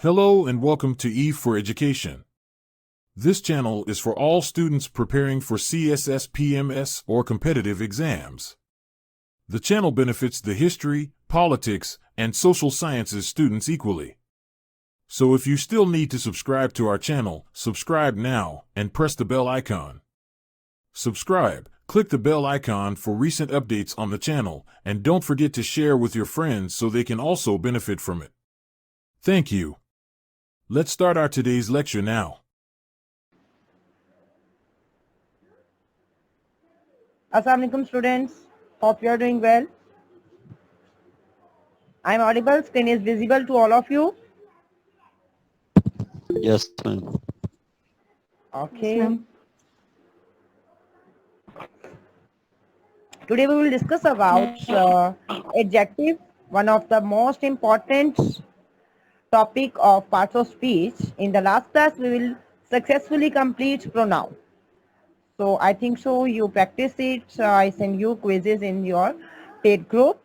Hello and welcome to Eve for Education. This channel is for all students preparing for CSS, PMS, or competitive exams. The channel benefits the history, politics, and social sciences students equally. So if you still need to subscribe to our channel, subscribe now and press the bell icon. Subscribe, click the bell icon for recent updates on the channel, and don't forget to share with your friends so they can also benefit from it. Thank you. Let's start our today's lecture now. Assalamu alaikum students, hope you are doing well. I am audible, screen is visible to all of you. Yes, ma'am. Okay. Yes, ma'am. Today we will discuss about adjective, one of the most important topic of parts of speech. In the last class we will successfully complete pronoun. So I think so you practice it. I send you quizzes in your paid group.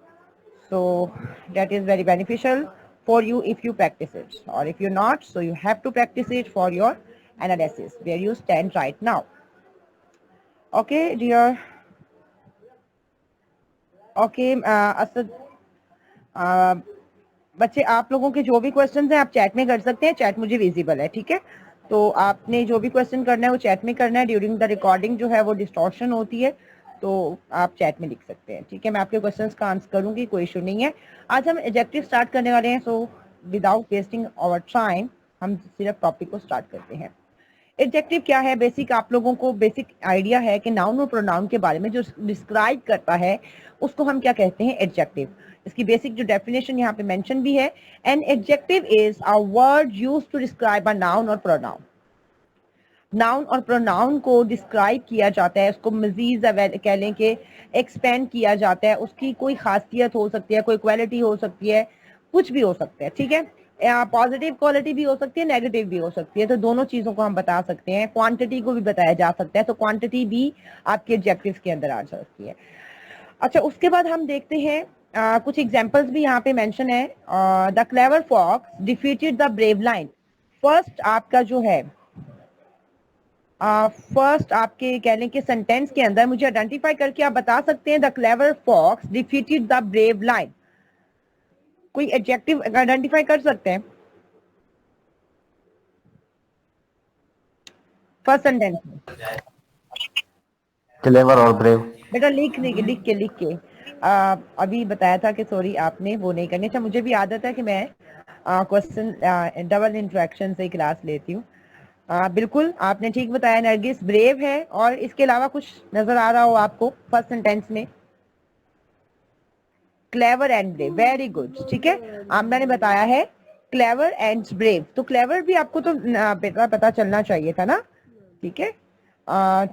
So that is very beneficial for you if you practice it, or if you're not, so you have to practice it for your analysis where you stand right now. Okay, dear. Okay, Asad बच्चे आप लोगों के जो भी questions हैं आप chat में कर सकते हैं, चैट मुझे विजिबल है, ठीक है। तो आपने जो भी क्वेश्चन करना है वो चैट में करना है। ड्यूरिंग द रिकॉर्डिंग जो है वो डिस्टॉर्शन होती है, तो आप चैट में लिख सकते हैं, ठीक है। मैं आपके क्वेश्चंस का आंसर करूंगी, कोई इशू नहीं है। आज हम एडजेक्टिव स्टार्ट करने वाले हैं, so without wasting our time हम सिर्फ टॉपिक को स्टार्ट करते हैं। एडजेक्टिव क्या है? बेसिक आप लोगों को बेसिक आइडिया है कि नाउन और प्रोनाउन के बारे में जो डिस्क्राइब करता है उसको हम क्या कहते हैं? एडजेक्टिव। इसकी बेसिक जो डेफिनेशन यहाँ पे मेंशन भी है, an adjective is a word used to describe a noun और प्रोनाउन। नाउन और प्रोनाउन को डिस्क्राइब किया जाता है, उसको मजीद कह लें कि एक्सपेंड किया जाता है। उसकी कोई खासियत हो सकती है, कोई क्वालिटी हो सकती है, कुछ भी हो सकता है, ठीक है। पॉजिटिव क्वालिटी भी हो सकती है, नेगेटिव भी हो सकती है, तो दोनों चीजों को हम बता सकते हैं। क्वांटिटी को भी बताया जा सकता है, तो क्वांटिटी भी आपके एडजेक्टिव के अंदर आ सकती है। अच्छा, उसके बाद हम देखते हैं कुछ एग्जांपल्स भी यहाँ पे मेंशन है। The clever fox defeated the brave lion. First आपका जो है फर्स्ट आपके कह लें कि सेंटेंस के अंदर मुझे आइडेंटिफाई करके आप बता सकते हैं the clever fox defeated the brave lion. कोई एडजेक्टिव आइडेंटिफाई कर सकते हैं फर्स्ट सेंटेंस में? क्लेवर और ब्रेव। बेटा लिख के अभी बताया था कि सॉरी आपने वो नहीं करनी। अच्छा, मुझे भी आदत है कि मैं क्वेश्चन डबल इंट्रैक्शन से क्लास लेती हूँ। बिल्कुल आपने ठीक बताया नरगिस, ब्रेव है। और इसके अलावा कुछ नजर आ रहा हो आपको फर्स्ट सेंटेंस में? Clever and brave, very good, ठीक है। आमना ने बताया है क्लेवर एंड ब्रेव, तो क्लेवर भी आपको तो बेटा पता चलना चाहिए था ना, ठीक है।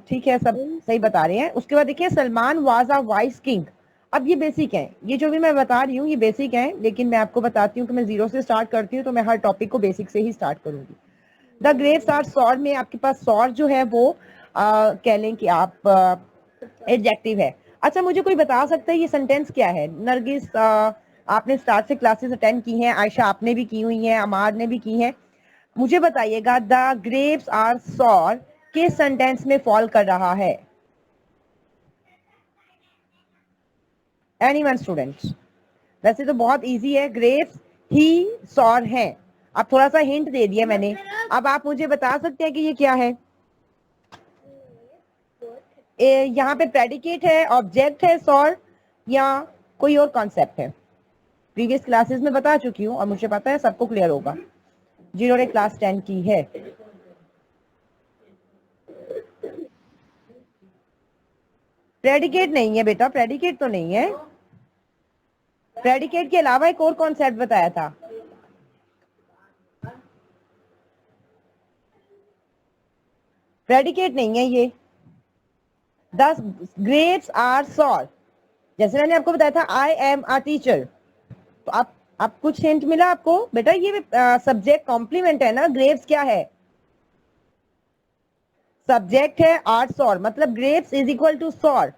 ठीक है, सब सही बता रहे हैं। उसके बाद देखिए Salman was a vice king. अब ये बेसिक है, ये जो भी मैं बता रही हूँ ये बेसिक है, लेकिन मैं आपको बताती हूँ कि मैं जीरो से स्टार्ट करती हूँ, तो मैं हर टॉपिक को बेसिक से ही स्टार्ट करूंगी। द ग्रेव्स आर सॉर में आपके पास सॉर जो है वो कह लें कि आप एडजेक्टिव है। अच्छा, मुझे कोई बता सकता है ये सेंटेंस क्या है? नरगिस आपने स्टार्ट से क्लासेस अटेंड की हैं, आयशा आपने भी की हुई हैं, अमार ने भी की हैं। मुझे बताइएगा द ग्रेव्स आर सॉर किस सेंटेंस में फॉल कर रहा है? Anyone student? वैसे तो बहुत इजी है, ग्रेव्स ही सॉर हैं। अब थोड़ा सा हिंट दे दिया मैंने, अब आप मुझे बता सकते हैं कि ये क्या है? यहाँ पे प्रेडिकेट है, ऑब्जेक्ट है सॉर, या कोई और कॉन्सेप्ट है? प्रीवियस क्लासेस में बता चुकी हूँ और मुझे पता है सबको क्लियर होगा जिन्होंने क्लास 10 की है। प्रेडिकेट नहीं है बेटा, प्रेडिकेट तो नहीं है। प्रेडिकेट के अलावा एक और कॉन्सेप्ट बताया था। प्रेडिकेट नहीं है ये। द ग्रेव्स आर सॉर, जैसे मैंने आपको बताया था आई एम अ टीचर, तो आप कुछ हिंट मिला आपको? बेटा ये सब्जेक्ट कॉम्प्लीमेंट है ना। ग्रेव्स क्या है? सब्जेक्ट है, आर सॉर, मतलब graves is equal to sour,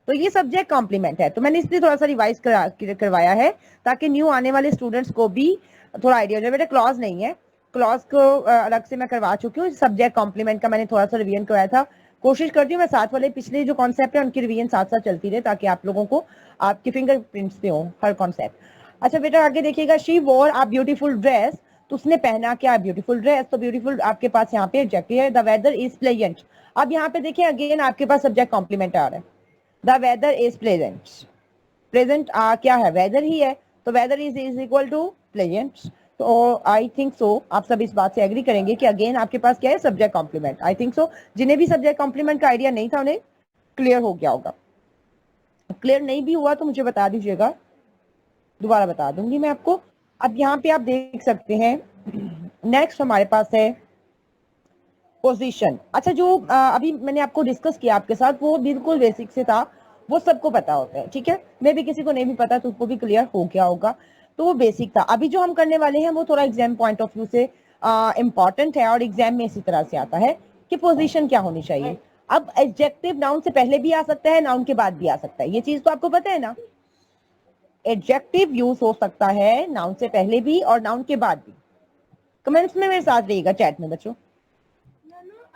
तो ये सब्जेक्ट कॉम्प्लीमेंट है। तो मैंने इसलिए थोड़ा सा रिवाइज करवाया है ताकि न्यू आने वाले स्टूडेंट्स को भी थोड़ा आइडिया हो जाए। बेटा क्लॉज नहीं है, क्लॉज को अलग से मैं करवा चुकी हूँ। सब्जेक्ट कॉम्प्लीमेंट का मैंने थोड़ा सा रिवीजन करवाया था। कोशिश करती हूँ मैं साथ वाले पिछले जो कॉन्सेप्ट है उनकी रिवीजन साथ साथ चलती रहे, ताकि आप लोगों को आपके फिंगरप्रिंट्स पे हो हर कॉन्सेप्ट। अच्छा बेटा आगे देखिएगा, शी वोर अ ब्यूटीफुल ड्रेस, तो उसने पहना क्या ब्यूटीफुल ड्रेस, तो ब्यूटीफुल आपके पास यहाँ पे एडजेक्टिव है। द वेदर इज प्लेजेंट, अब यहाँ पे देखिए अगेन आपके पास सब्जेक्ट कॉम्प्लीमेंट आ रहा है। The weather is pleasant, present क्या है, वेदर ही है, तो weather is equal to pleasant. तो आई थिंक सो आप सब इस बात से एग्री करेंगे कि अगेन आपके पास क्या है, subject complement. I think so जिन्हें भी सब्जेक्ट कॉम्प्लीमेंट का आइडिया नहीं था उन्हें क्लियर हो गया होगा। क्लियर नहीं भी हुआ तो मुझे बता दीजिएगा, दोबारा बता दूंगी मैं आपको। अब यहाँ पे आप देख सकते हैं नेक्स्ट हमारे पास है पोजीशन। अच्छा जो अभी मैंने आपको डिस्कस किया आपके साथ वो बिल्कुल बेसिक से था, वो सबको पता होता है, ठीक है। मे भी किसी को नहीं भी पता तो उसको भी क्लियर हो गया होगा, तो वो बेसिक था। अभी जो हम करने वाले हैं वो थोड़ा एग्जाम पॉइंट ऑफ व्यू से इंपॉर्टेंट है, और एग्जाम में इसी तरह से आता है कि पोजीशन क्या होनी चाहिए। अब एडजेक्टिव नाउन से पहले भी आ सकता है, नाउन के बाद भी आ सकता है, ये चीज तो आपको पता है ना। एडजेक्टिव यूज हो सकता है नाउन से पहले भी और नाउन के बाद भी। कमेंट्स में मेरे साथ रहिएगा चैट में बच्चों।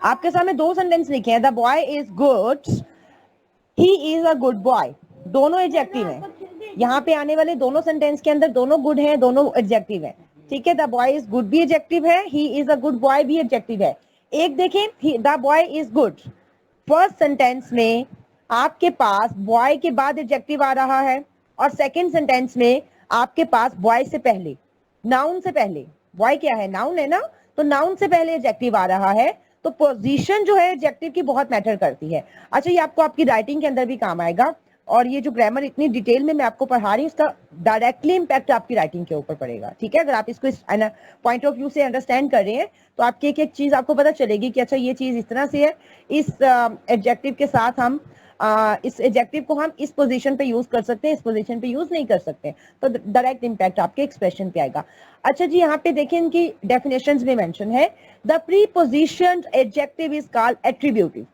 आपके सामने दो सेंटेंस लिखे हैं, the boy is good, he is a good boy, दोनों एडजेक्टिव हैं। यहाँ पे आने वाले दोनों सेंटेंस के अंदर दोनों गुड हैं, दोनों एडजेक्टिव हैं, ठीक है। द बॉय इज गुड भी एडजेक्टिव है, he is a good boy भी एडजेक्टिव है। एक देखें, the boy is good, first sentence में आपके पास बॉय के बाद एडजेक्टिव आ रहा है, और सेकंड सेंटेंस में आपके पास बॉय से पहले, नाउन से पहले, बॉय क्या है, नाउन है ना, तो नाउन से पहले एडजेक्टिव आ रहा है। तो पोजीशन जो है एडजेक्टिव की बहुत मैटर करती है। अच्छा ये आपको आपकी राइटिंग के अंदर भी काम आएगा, और ये जो ग्रामर इतनी डिटेल में मैं आपको पढ़ा रही हूँ इसका डायरेक्टली इंपैक्ट आपकी राइटिंग के ऊपर पड़ेगा, ठीक है। अगर आप इसको इस पॉइंट ऑफ व्यू से अंडरस्टैंड कर रहे हैं तो आपकी एक एक चीज आपको पता चलेगी कि अच्छा ये चीज इस तरह से है, इस एडजेक्टिव के साथ हम इस एडजेक्टिव को हम इस पोजीशन पे यूज कर सकते हैं, इस पोजीशन पे यूज नहीं कर सकते, तो डायरेक्ट इंपैक्ट आपके एक्सप्रेशन पे आएगा। अच्छा जी यहाँ पे देखिए इनकी डेफिनेशंस में मेंशन है, the prepositioned adjective is called attributive,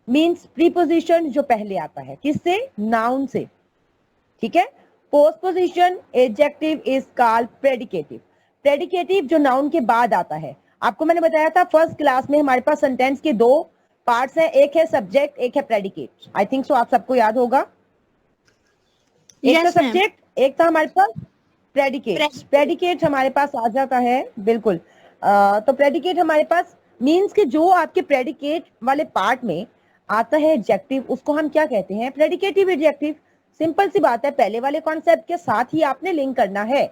means preposition जो पहले आता है, किससे, नाउन से, ठीक है। Postposition adjective is called predicative, predicative जो नाउन के बाद आता है। आपको मैंने बताया था फर्स्ट क्लास में हमारे पास सेंटेंस के दो पार्ट्स हैं, एक है सब्जेक्ट एक है प्रेडिकेट। आई थिंक सो आप सबको याद होगा, एक था सब्जेक्ट एक था हमारे पास प्रेडिकेट। प्रेडिकेट हमारे पास आ जाता है, बिल्कुल। तो प्रेडिकेट हमारे पास मींस कि जो आपके प्रेडिकेट वाले पार्ट में आता है एडजेक्टिव, उसको हम क्या कहते हैं, प्रेडिकेटिव एडजेक्टिव। सिंपल सी बात है, पहले वाले कॉन्सेप्ट के साथ ही आपने लिंक करना है,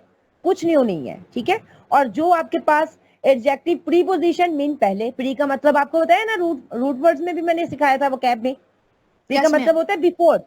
कुछ न्यू नहीं है, ठीक है। और जो आपके पास एडजेक्टिव प्रीपोजिशन मीन पहले, प्री का मतलब आपको होता है ना, रूट वर्ड्स में भी मैंने सिखाया था वो कैब में, प्री का मतलब होता है बिफोर,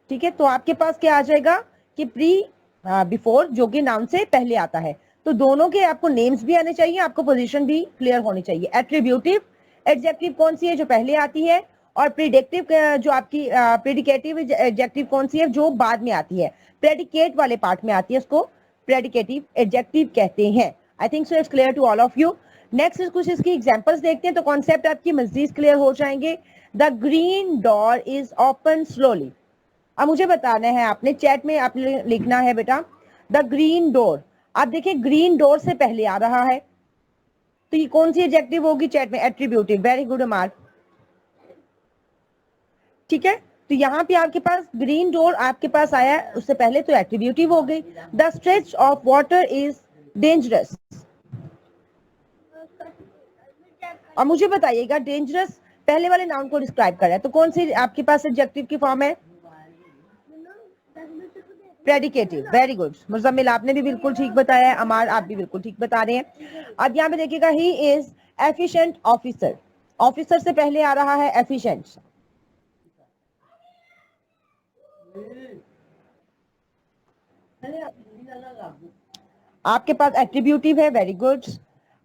ठीक है। तो आपके पास क्या आ जाएगा कि प्री बिफोर जो कि नाउन से पहले आता है। तो दोनों के आपको नेम्स भी आने चाहिए, आपको पोजीशन भी क्लियर होनी चाहिए। एट्रीब्यूटिव एडजेक्टिव कौन सी है, जो पहले आती है, और प्रीडिक्टिव जो आपकी प्रेडिकेटिव एडजेक्टिव कौन सी है, जो बाद में आती है, प्रेडिकेट वाले पार्ट में आती है, उसको प्रेडिकेटिव एडजेक्टिव कहते हैं। I think so it's clear to all of you. Next कुछ इसकी एग्जांपल्स देखते हैं तो कॉन्सेप्ट आपकी मजीद क्लियर हो जाएंगे। The green door is open slowly, अब मुझे बताना है, आपने चैट में आपने लिखना है बेटा द ग्रीन डोर। आप देखिए ग्रीन डोर से पहले आ रहा है, तो ये कौन सी एडजेक्टिव होगी चैट में, एट्रीब्यूटिव। वेरी गुड अमार, ठीक है। तो यहाँ पे आपके पास ग्रीन डोर आपके पास आया है, उससे पहले तो एट्रीब्यूटिव हो गई। The stretch of water is dangerous, और मुझे बताइएगा डेंजरस पहले वाले नाउन को डिस्क्राइब कर रहा है, तो कौन सी आपके पास एडजेक्टिव की फॉर्म है, प्रेडिकेटिव। वेरी गुड मुजम्मिल, आपने भी बिल्कुल ठीक बताया है, अमार आप भी बिल्कुल ठीक बता रहे हैं। अब यहाँ पे देखिएगा he is efficient officer, officer से पहले आ रहा है एफिशिएंट। आपके पास एट्रीब्यूटिव है, वेरी गुड।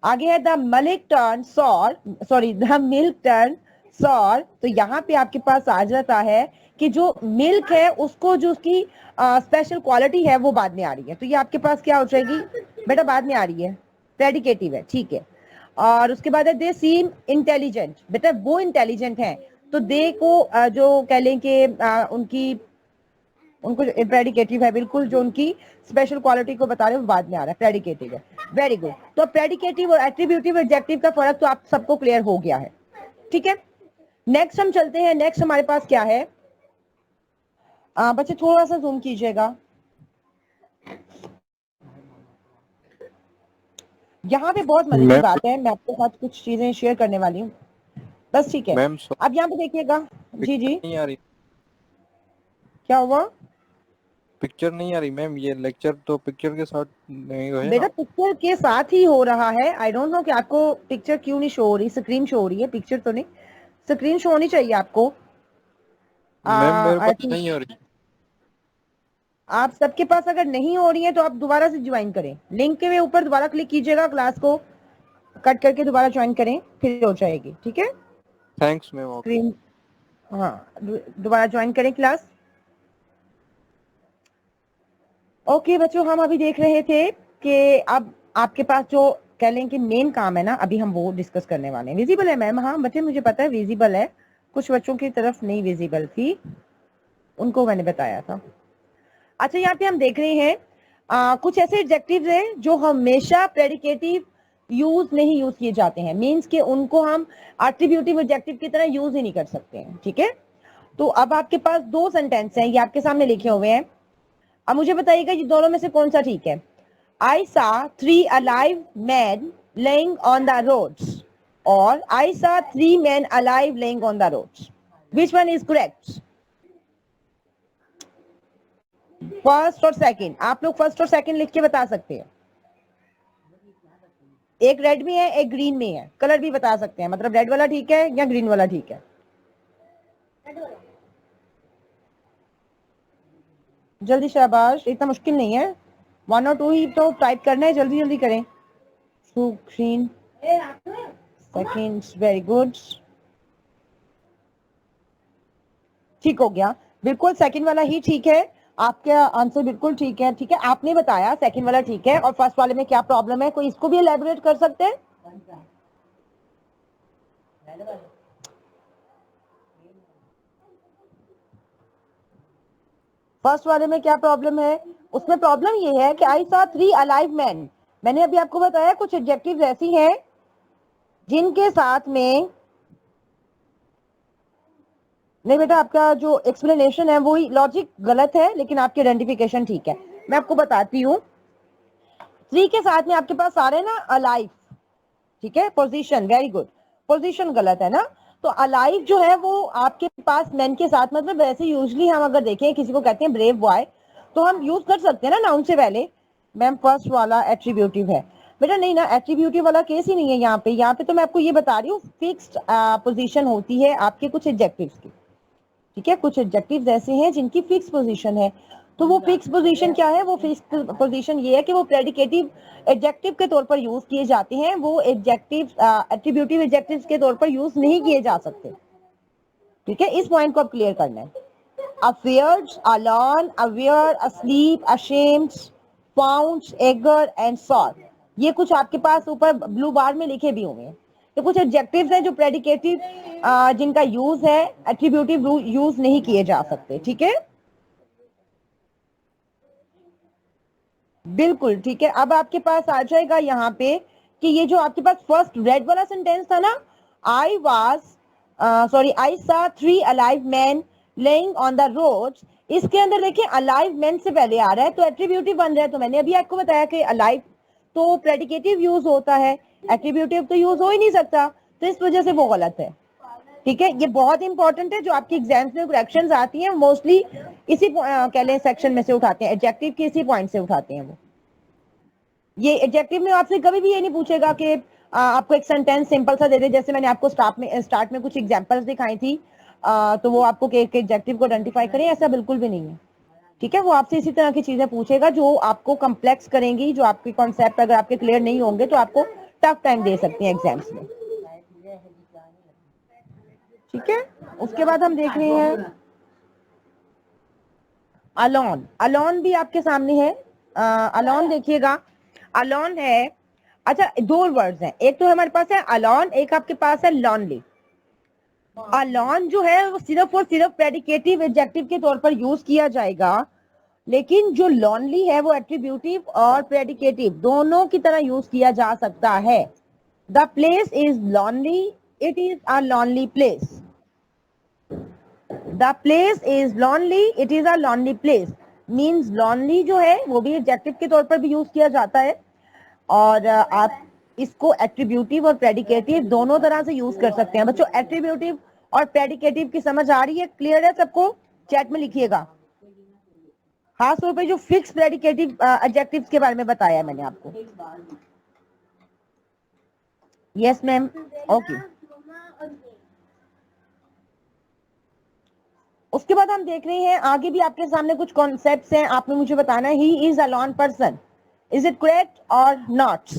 आगे है the milk turn sour, sorry the milk turn sour, तो यहाँ पे आपके पास आ जाता है कि जो मिल्क है उसको जो उसकी स्पेशल क्वालिटी है वो बाद में आ रही है, तो ये आपके पास क्या हो जाएगी बेटा, बाद में आ रही है, प्रेडिकेटिव है, ठीक है। और उसके बाद है दे सीम इंटेलिजेंट, बेटा वो इंटेलिजेंट है, तो दे को जो कह लें कि उनकी उनको प्रेडिकेटिव है बिल्कुल, जो उनकी स्पेशल क्वालिटी को बता रहे हैं वो बाद में आ रहा है, प्रेडिकेटिव है। Very good. तो प्रेडिकेटिव और एट्रीब्यूटिव एडजेक्टिव का फर्क तो आप सबको क्लियर हो गया है, ठीक है। नेक्स्ट हम चलते हैं। नेक्स्ट हमारे पास क्या है, बच्चे थोड़ा सा जूम कीजिएगा। यहाँ पे बहुत मजे की बात है, मैं आपके साथ कुछ चीजें शेयर करने वाली हूँ, बस ठीक है। मैम अब यहाँ पे देखिएगा। जी जी, नहीं आ रही, क्या हुआ? पिक्चर नहीं आ रही मैम। ये लेक्चर तो पिक्चर के साथ नहीं है बेटा ना? पिक्चर के साथ ही हो रहा है। आई डोंट नो कि आपको पिक्चर क्यों नहीं शो हो रही, स्क्रीन शो हो रही है, पिक्चर तो नहीं। स्क्रीन शो होनी चाहिए आपको। मैम मेरे आई पास थिंक नहीं हो रही। आप सबके पास अगर नहीं हो रही है तो आप दोबारा से ज्वाइन करें, लिंक के ऊपर दोबारा क्लिक कीजिएगा, क्लास को कट करके दोबारा ज्वाइन करें, फिर हो जाएगी, ठीक है। Thanks ma'am. स्क्रीन, हाँ दोबारा ज्वाइन करें क्लास। ओके बच्चों, हम अभी देख रहे थे कि अब आपके पास जो कह लें कि मेन काम है ना, अभी हम वो डिस्कस करने वाले हैं। विजिबल है मैम? हाँ बच्चे मुझे पता है विजिबल है, कुछ बच्चों की तरफ नहीं विजिबल थी, उनको मैंने बताया था। अच्छा यहाँ पे हम देख रहे हैं कुछ ऐसे एडजेक्टिव्स हैं जो हमेशा प्रेडिकेटिव यूज नहीं यूज किए जाते हैं, मींस कि उनको हम एट्रीब्यूटिव एडजेक्टिव की तरह यूज ही नहीं कर सकते हैं, ठीक है। तो अब आपके पास दो सेंटेंस हैं, ये आपके सामने लिखे हुए हैं। अब मुझे बताइएगा ये दोनों में से कौन सा ठीक है। I saw 3 alive men laying on the roads, or I saw 3 men alive laying on the roads. Which one is correct? First और सेकंड, आप लोग फर्स्ट और सेकंड लिख के बता सकते हैं। एक रेड में है, एक ग्रीन में है, कलर भी बता सकते हैं, मतलब रेड वाला ठीक है या ग्रीन वाला ठीक है। जल्दी शाबाश, इतना मुश्किल नहीं है, 1 और 2 ही तो टाइप करना है, जल्दी जल्दी करें। ग्रीन सेकंड, वेरी गुड, ठीक हो गया, बिल्कुल सेकंड वाला ही ठीक है, आपका आंसर बिल्कुल ठीक है, ठीक है। आपने बताया सेकंड वाला ठीक है, और फर्स्ट वाले में क्या प्रॉब्लम है, कोई इसको भी एलैबोरेट कर सकते हैं? फर्स्ट वाले में क्या प्रॉब्लम है? उसमें प्रॉब्लम ये है कि आई सॉ 3 अलाइव मैन। मैंने अभी आपको बताया कुछ एडजेक्टिव्स ऐसी हैं जिनके साथ में, नहीं बेटा आपका जो एक्सप्लेनेशन है वो लॉजिक गलत है, लेकिन आपकी आइडेंटिफिकेशन ठीक है। मैं आपको बताती हूँ, 3 के साथ में आपके पास आ रहे हैं ना अलाइव, ठीक है। पोजीशन, वेरी गुड, पोजीशन गलत है ना। तो अलाइव जो है वो आपके पास मैन के साथ, मतलब वैसे यूजली हम अगर देखें किसी को कहते हैं ब्रेव बॉय, तो हम यूज कर सकते हैं ना नाउन से पहले। मैम फर्स्ट वाला एट्रीब्यूटिव है बेटा, नहीं ना, एट्रीब्यूटिव वाला केस ही नहीं है यहाँ पे। यहाँ पे तो मैं आपको ये बता रही हूँ फिक्स्ड पोजीशन होती है आपके कुछ एडजेक्टिव्स की, ठीक है। कुछ एडजेक्टिव्स ऐसे हैं जिनकी फिक्स पोजीशन है। तो वो फिक्स पोजीशन क्या है? वो फिक्स पोजीशन ये है कि वो प्रेडिकेटिव एडजेक्टिव के तौर पर यूज किए जाते हैं, वो एडजेक्टिव एट्रीब्यूटिव एडजेक्टिव्स के तौर पर यूज नहीं किए जा सकते, ठीक है। इस पॉइंट को आप क्लियर करना है। Afraid, alone, aware, asleep, ashamed, found, eager and sought, ये कुछ आपके पास ऊपर ब्लू बार में लिखे भी हुए हैं। तो कुछ एडजेक्टिव्स हैं जो प्रेडिकेटिव जिनका यूज है, एट्रीब्यूटिव यूज नहीं किए जा सकते, ठीक है। बिल्कुल ठीक है। अब आपके पास आ जाएगा यहाँ पे कि ये जो आपके पास फर्स्ट रेड वाला सेंटेंस था ना, I saw 3 alive man lying on the roads, इसके अंदर देखिए अलाइव मैन से पहले आ रहा है तो एट्रीब्यूटिव बन रहा है। तो मैंने अभी आपको बताया कि अलाइव तो प्रेडिकेटिव यूज होता है, एट्रीब्यूटिव तो यूज हो ही नहीं सकता, तो इस वजह से वो गलत है, ठीक है। ये बहुत इंपॉर्टेंट है, जो आपकी एग्जाम्स में करेक्शंस आती हैं मोस्टली इसी कह लें सेक्शन में से उठाते हैं, एडजेक्टिव के इसी पॉइंट से उठाते हैं वो। ये एडजेक्टिव में आपसे कभी भी ये नहीं पूछेगा कि आपको एक सेंटेंस सिंपल सा दे दे, जैसे मैंने आपको स्टार्ट में कुछ एग्जांपल्स दिखाई थी, तो वो आपको एक एडजेक्टिव को आइडेंटिफाई करें, ऐसा बिल्कुल भी नहीं है, ठीक है। वो आपसे इसी तरह की चीजें पूछेगा जो आपको कॉम्प्लेक्स करेंगी, जो आपके कॉन्सेप्ट अगर आपके क्लियर नहीं होंगे तो आपको टफ टाइम दे सकती हैं एग्जाम्स में, ठीक है। उसके बाद हम देख रहे हैं अलोन। अलोन भी आपके सामने है। अलोन देखिएगा, अलोन है, अच्छा दो वर्ड्स हैं, एक तो हमारे पास है अलोन, एक आपके पास है लॉनली। अलॉन जो है वो सिर्फ और सिर्फ प्रेडिकेटिव एडजेक्टिव के तौर पर यूज किया जाएगा, लेकिन जो लॉनली है वो एट्रीब्यूटिव और प्रेडिकेटिव दोनों की तरह यूज किया जा सकता है। The place is lonely, it is a lonely place. The place is lonely, it is a lonely place means lonely जो है वो भी एडजेक्टिव के तौर पर भी यूज किया जाता है, और आप इसको एट्रीब्यूटिव और प्रेडिकेटिव दोनों तरह से यूज कर सकते हैं। बच्चों एट्रीब्यूटिव और प्रेडिकेटिव की समझ आ रही है? क्लियर है सबको? चैट में लिखिएगा। खास तौर पे जो फिक्स प्रेडिकेटिव एडजेक्टिव्स के बारे में बताया मैंने आपको। Yes ma'am, okay. उसके बाद हम देख रहे हैं आगे भी आपके सामने कुछ कॉन्सेप्ट्स हैं, आपने मुझे बताना है he is a lawn person, is it correct और नॉट?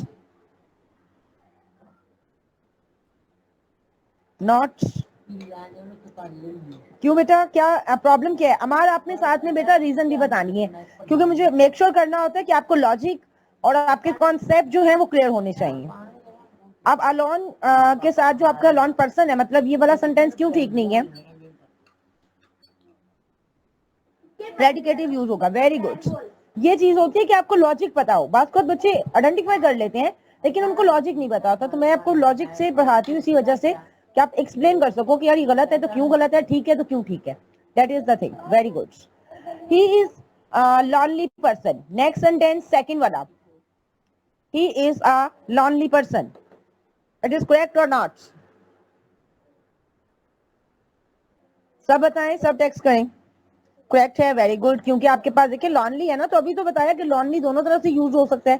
नॉट क्यों बेटा, क्या प्रॉब्लम क्या है? अमार आपने साथ में बेटा रीजन भी बतानी है, क्योंकि मुझे मेक श्योर करना होता है कि आपको लॉजिक और आपके कॉन्सेप्ट जो है वो क्लियर होने चाहिए। अब अलोन के साथ जो आपका लॉन पर्सन है, मतलब ये वाला सेंटेंस क्यों ठीक नहीं है? प्रेडिकेटिव यूज होगा, वेरी गुड। ये चीज होती है कि आपको लॉजिक पता हो। बात को बच्चे आइडेंटिफाई कर लेते हैं लेकिन उनको लॉजिक नहीं पता होता, तो मैं आपको लॉजिक से पढ़ाती हूँ इसी वजह से कि आप एक्सप्लेन कर सको कि यार ये गलत है तो क्यों गलत है, ठीक है तो क्यों ठीक है। That is the thing, very good. He is lonely person. Next sentence second वाला, he is a lonely person, it is correct और नॉट? सब बताएं, सब टेक्स्ट करें। करेक्ट है, वेरी गुड, क्योंकि आपके पास देखिए लॉनली है ना, तो अभी तो बताया कि लॉनली दोनों तरह से यूज हो सकता है।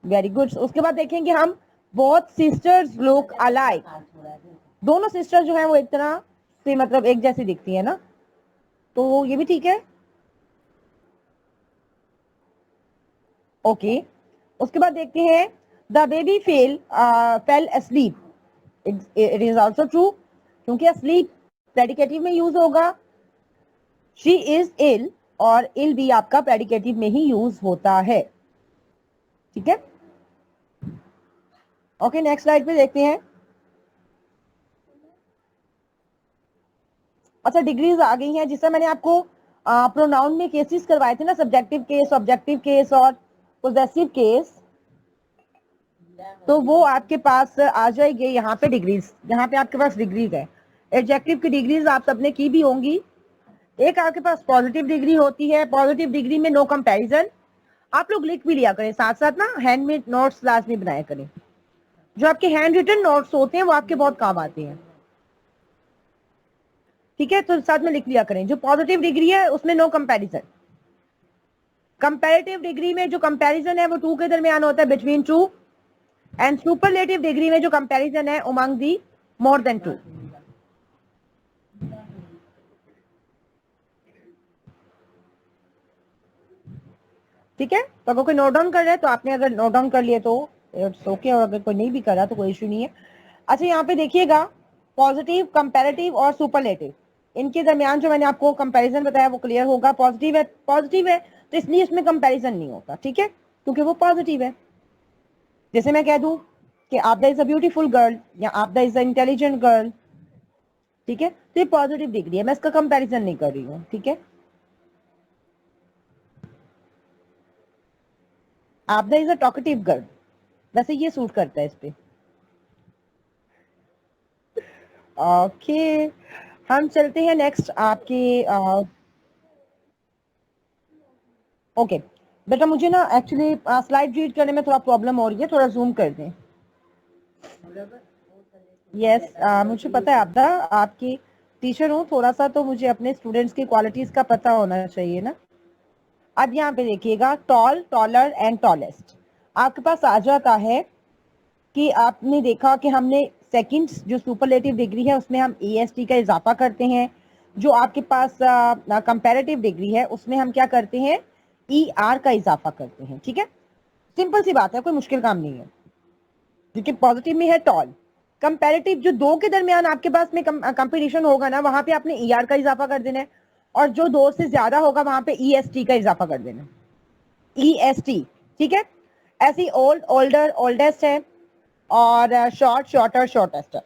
Very good. उसके बाद देखेंगे हम बोथ सिस्टर्स लुक अलाइक, दोनों सिस्टर जो है वो एक तरह से मतलब एक जैसी दिखती है ना, तो ये भी ठीक है। ओके उसके बाद देखते हैं the baby fail asleep, it is also true, क्योंकि asleep प्रेडिकेटिव में यूज होगा। शी इज इल, और इल भी आपका प्रेडिकेटिव में ही यूज होता है, ठीक है। ओके नेक्स्ट स्लाइड पे देखते हैं। अच्छा डिग्रीज आ गई हैं, जिससे मैंने आपको प्रोनाउन में केसेस करवाए थे ना, सब्जेक्टिव केस, ऑब्जेक्टिव केस और पोजेसिव केस, तो वो आपके पास आ जाएगी यहाँ पे डिग्रीज। यहाँ पे आपके पास डिग्रीज है, एडजेक्टिव की डिग्रीज आप सबने की भी होंगी। एक आपके पास पॉजिटिव डिग्री होती है, पॉजिटिव डिग्री में नो कंपैरिजन। आप लोग लिख भी लिया करें साथ साथ ना, हैंडमेड नोट्स लाजमी बनाया करें। जो आपके हैंड रिटन नोट्स होते हैं वो आपके बहुत काम आते हैं, ठीक है, तो साथ में लिख लिया करें। जो पॉजिटिव डिग्री है उसमें नो कंपैरिजन। कंपैरेटिव डिग्री में जो कंपैरिजन है वो टू के दरमियान होता है, between two. And superlative degree में जो कंपैरिजन है among the more than two. ठीक है, तो अगर कोई नोट डाउन कर रहा है तो आपने अगर नोट डाउन कर लिए तो इट्स ओके, और अगर कोई नहीं भी कर रहा तो कोई इशू नहीं है। अच्छा यहाँ पे देखिएगा पॉजिटिव, कंपैरेटिव और सुपरलेटिव, इनके दरमियान जो मैंने आपको कंपैरिजन बताया वो क्लियर होगा। पॉजिटिव है तो इसलिए इसमें कंपैरिजन नहीं होता, ठीक है, क्योंकि वो पॉजिटिव है। जैसे मैं कह दूं कि आपदा इज अ ब्यूटीफुल गर्ल या आपदा इज अ इंटेलिजेंट गर्ल, ठीक है, तो ये पॉजिटिव डिग्री है, मैं इसका कंपैरिजन नहीं कर रही हूँ, ठीक है। आपदा इज अ टॉकेटिव गर्ल, वैसे ये सूट करता है इस पे। ओके हम चलते हैं नेक्स्ट आपके ओके बेटा, मुझे ना एक्चुअली स्लाइड रीड करने में थोड़ा प्रॉब्लम हो रही है, थोड़ा जूम कर दें। यस मुझे पता है आपदा, आपकी टीचर हूँ थोड़ा सा, तो मुझे अपने स्टूडेंट्स की क्वालिटीज का पता होना चाहिए ना। अब यहाँ पे देखिएगा टॉल, टॉलर एंड टॉलेस्ट आपके पास आ जाता है कि आपने देखा कि हमने सेकंड जो सुपरलेटिव डिग्री है उसमें हम EST का इजाफा करते हैं। जो आपके पास कंपैरेटिव डिग्री है उसमें हम क्या करते हैं, ER का इजाफा करते हैं, ठीक है। सिंपल सी बात है, कोई मुश्किल काम नहीं है। क्योंकि पॉजिटिव में है टॉल, कंपैरेटिव जो दो के दरमियान आपके पास में कंपटीशन होगा ना, वहां पे आपने ER का इजाफा कर देना है, और जो दो से ज्यादा होगा वहां पे EST का इजाफा कर देना, EST, ठीक है। ऐसी ओल्ड, ओल्डर, ओल्डेस्ट है, और शॉर्ट, शॉर्टर, शॉर्टेस्ट।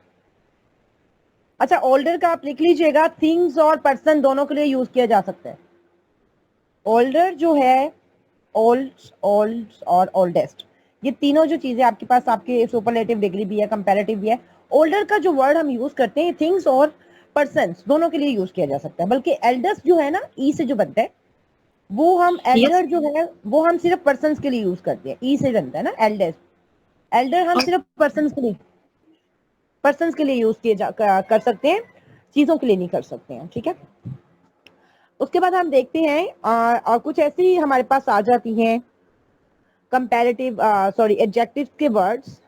अच्छा, ओल्डर का आप लिख लीजिएगा, थिंग्स और पर्सन दोनों के लिए यूज किया जा सकता है। ओल्डर जो है, ओल्ड, ओल्ड और ओल्डेस्ट, ये तीनों जो चीजें आपके पास, आपके सुपरलेटिव डिग्री भी है, कंपैरेटिव भी है। ओल्डर का जो वर्ड हम यूज करते हैं थिंग्स और पर्सन्स दोनों के लिए यूज किया जा सकता है। बल्कि एल्डेस्ट जो है ना, ई से जो बनता है, वो हम एल्डर जो है वो हम सिर्फ पर्सन्स के लिए यूज करते हैं। ई से बनता है ना एल्डेस्ट, एल्डर हम सिर्फ पर्सन्स के लिए यूज कर सकते हैं, चीजों के लिए नहीं कर सकते हैं। ठीक है, उसके बाद हम देखते हैं और कुछ ऐसी हमारे पास आ जाती हैं कंपैरेटिव एडजेक्टिव के वर्ड्स,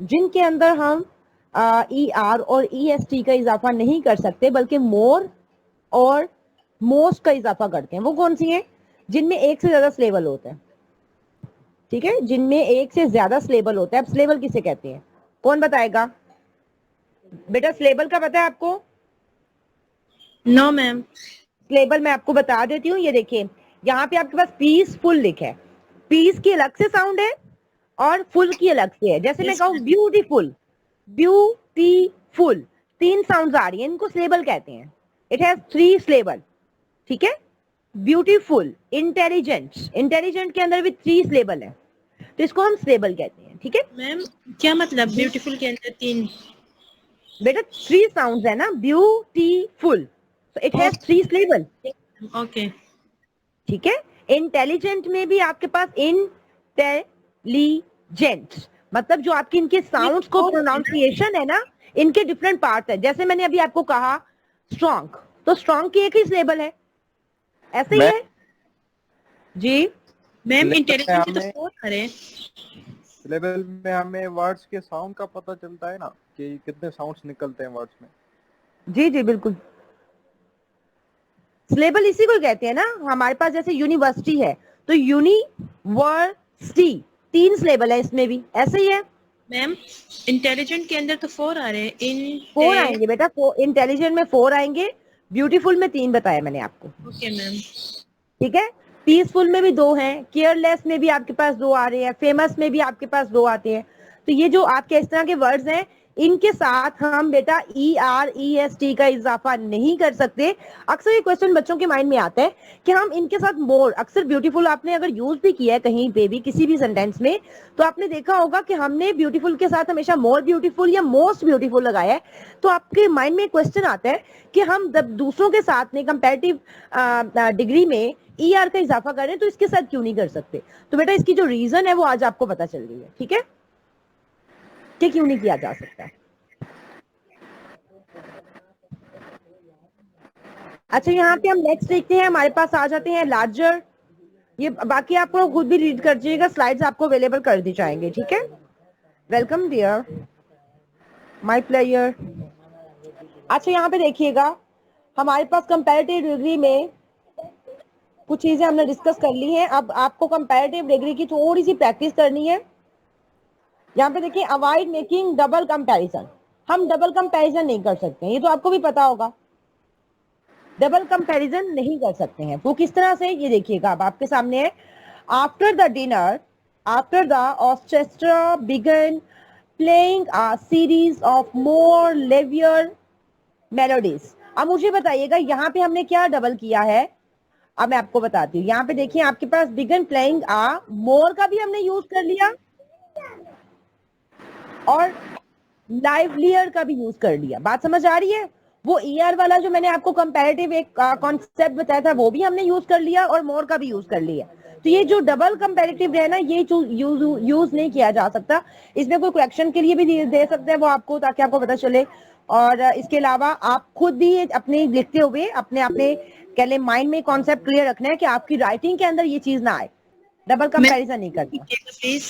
जिनके अंदर हम ई आर और ई एस टी का इजाफा नहीं कर सकते, बल्कि मोर और मोस्ट का इजाफा करते हैं। वो कौन सी हैं? जिनमें एक से ज्यादा स्लेबल होता है। ठीक है, जिनमें एक से ज्यादा स्लेबल होता है। अब स्लेबल किसे कहते हैं, कौन बताएगा? बेटा स्लेबल का पता है आपको? No ma'am. स्लेबल मैं आपको बता देती हूँ। ये देखिए, यहाँ पे आपके पास पीसफुल लिखा है। पीस की अलग से साउंड है और फुल की अलग से है। जैसे मैं कहूँ ब्यूटीफुल, ब्यूटीफुल, 3 साउंड्स आ रही है, इनको स्लेबल कहते हैं। It has 3 स्लेबल। ठीक है, ब्यूटीफुल, इंटेलिजेंट, इंटेलिजेंट के अंदर भी 3 स्लेबल है, तो इसको हम स्लेबल कहते हैं। ठीक है मैम, क्या मतलब ब्यूटीफुल के अंदर 3? बेटा 3 साउंड्स है ना, beautiful, so it has 3 syllable. Okay. ठीक है, इंटेलिजेंट में भी आपके पास इंटेलिजेंट, मतलब जो आपकी इनके साउंड्स को प्रोनाउंसिएशन है ना, इनके डिफरेंट पार्ट है। जैसे मैंने अभी आपको कहा स्ट्रॉन्ग, तो स्ट्रॉन्ग की एक ही स्लेबल है, ऐसे ही है जी। मैम इंटेलिजेंट तो 4 आ रहे हैं। लेवल में हमें वर्ड्स के साउंड का पता चलता है ना, कि कितने साउंड्स निकलते हैं वर्ड्स में। जी जी बिल्कुल, स्लेबल इसी को कहते हैं ना। हमारे पास जैसे यूनिवर्सिटी है, तो यूनिवर्सिटी 3 स्लेबल है, इसमें भी ऐसे ही है। मैम इंटेलिजेंट के अंदर तो 4 आ रहे हैं। 4 आएंगे बेटा, इंटेलिजेंट में 4 आएंगे, ब्यूटीफुल में 3 बताया मैंने आपको। Okay ma'am. ठीक है, पीसफुल में भी 2 हैं, केयरलेस में भी आपके पास 2 आ रहे हैं, फेमस में भी आपके पास 2 आते हैं। तो ये जो आपके इस तरह के वर्ड्स हैं, इनके साथ हम बेटा E R E S T का इजाफा नहीं कर सकते। अक्सर ये क्वेश्चन बच्चों के माइंड में आता है कि हम इनके साथ मोर, अक्सर ब्यूटीफुल आपने अगर यूज भी किया है कहीं पे भी किसी भी सेंटेंस में, तो आपने देखा होगा कि हमने ब्यूटीफुल के साथ हमेशा मोर ब्यूटीफुल या मोस्ट ब्यूटीफुल लगाया है। तो आपके माइंड में क्वेश्चन आता है कि हम जब दूसरों के साथ में कंपैरेटिव डिग्री में ई आर का इजाफा करें तो इसके साथ क्यों नहीं कर सकते? तो बेटा इसकी जो रीजन है वो आज आपको पता चल गई है। ठीक है, कि क्यों नहीं किया जा सकता। अच्छा, यहाँ पे हम नेक्स्ट देखते हैं, हमारे पास आ जाते हैं लार्जर। ये बाकी आपको खुद भी रीड कर दीजिएगा, स्लाइड्स आपको अवेलेबल कर दी जाएंगे। ठीक है, वेलकम डियर माय प्लेयर। अच्छा, यहाँ पे देखिएगा, हमारे पास कंपैरेटिव डिग्री में कुछ चीजें हमने डिस्कस कर ली हैं। अब आपको कंपैरेटिव डिग्री की थोड़ी सी प्रैक्टिस करनी है। यहाँ पे देखिए, अवॉइड मेकिंग डबल कंपैरिजन। हम डबल कंपैरिजन नहीं कर सकते, ये तो आपको भी पता होगा। डबल कंपैरिजन नहीं कर सकते हैं। वो किस तरह से, ये देखिएगा, अब आपके सामने है। After the dinner, after the orchestra began playing a series of more livelier melodies. अब मुझे बताइएगा यहाँ पे हमने क्या डबल किया है। अब मैं आपको बताती हूँ। यहाँ पे देखिए, आपके पास बिगन प्लेइंग आ, मोर का भी हमने यूज कर लिया और लाइवलियर का भी यूज कर लिया। बात समझ आ रही है? वो ईआर वाला जो मैंने आपको कंपैरेटिव एक कॉन्सेप्ट बताया था, वो भी हमने यूज कर लिया और मोर का भी यूज कर लिया। तो ये जो डबल कंपैरेटिव है ना, ये यूज नहीं किया जा सकता। इसमें कोई करेक्शन के लिए भी दे सकते हैं वो आपको, ताकि आपको पता चले। और इसके अलावा आप खुद भी अपने लिखते हुए अपने कह ले माइंड में कॉन्सेप्ट क्लियर रखना है कि आपकी राइटिंग के अंदर ये चीज ना आए, डबल कंपैरिजन नहीं करना। प्लीज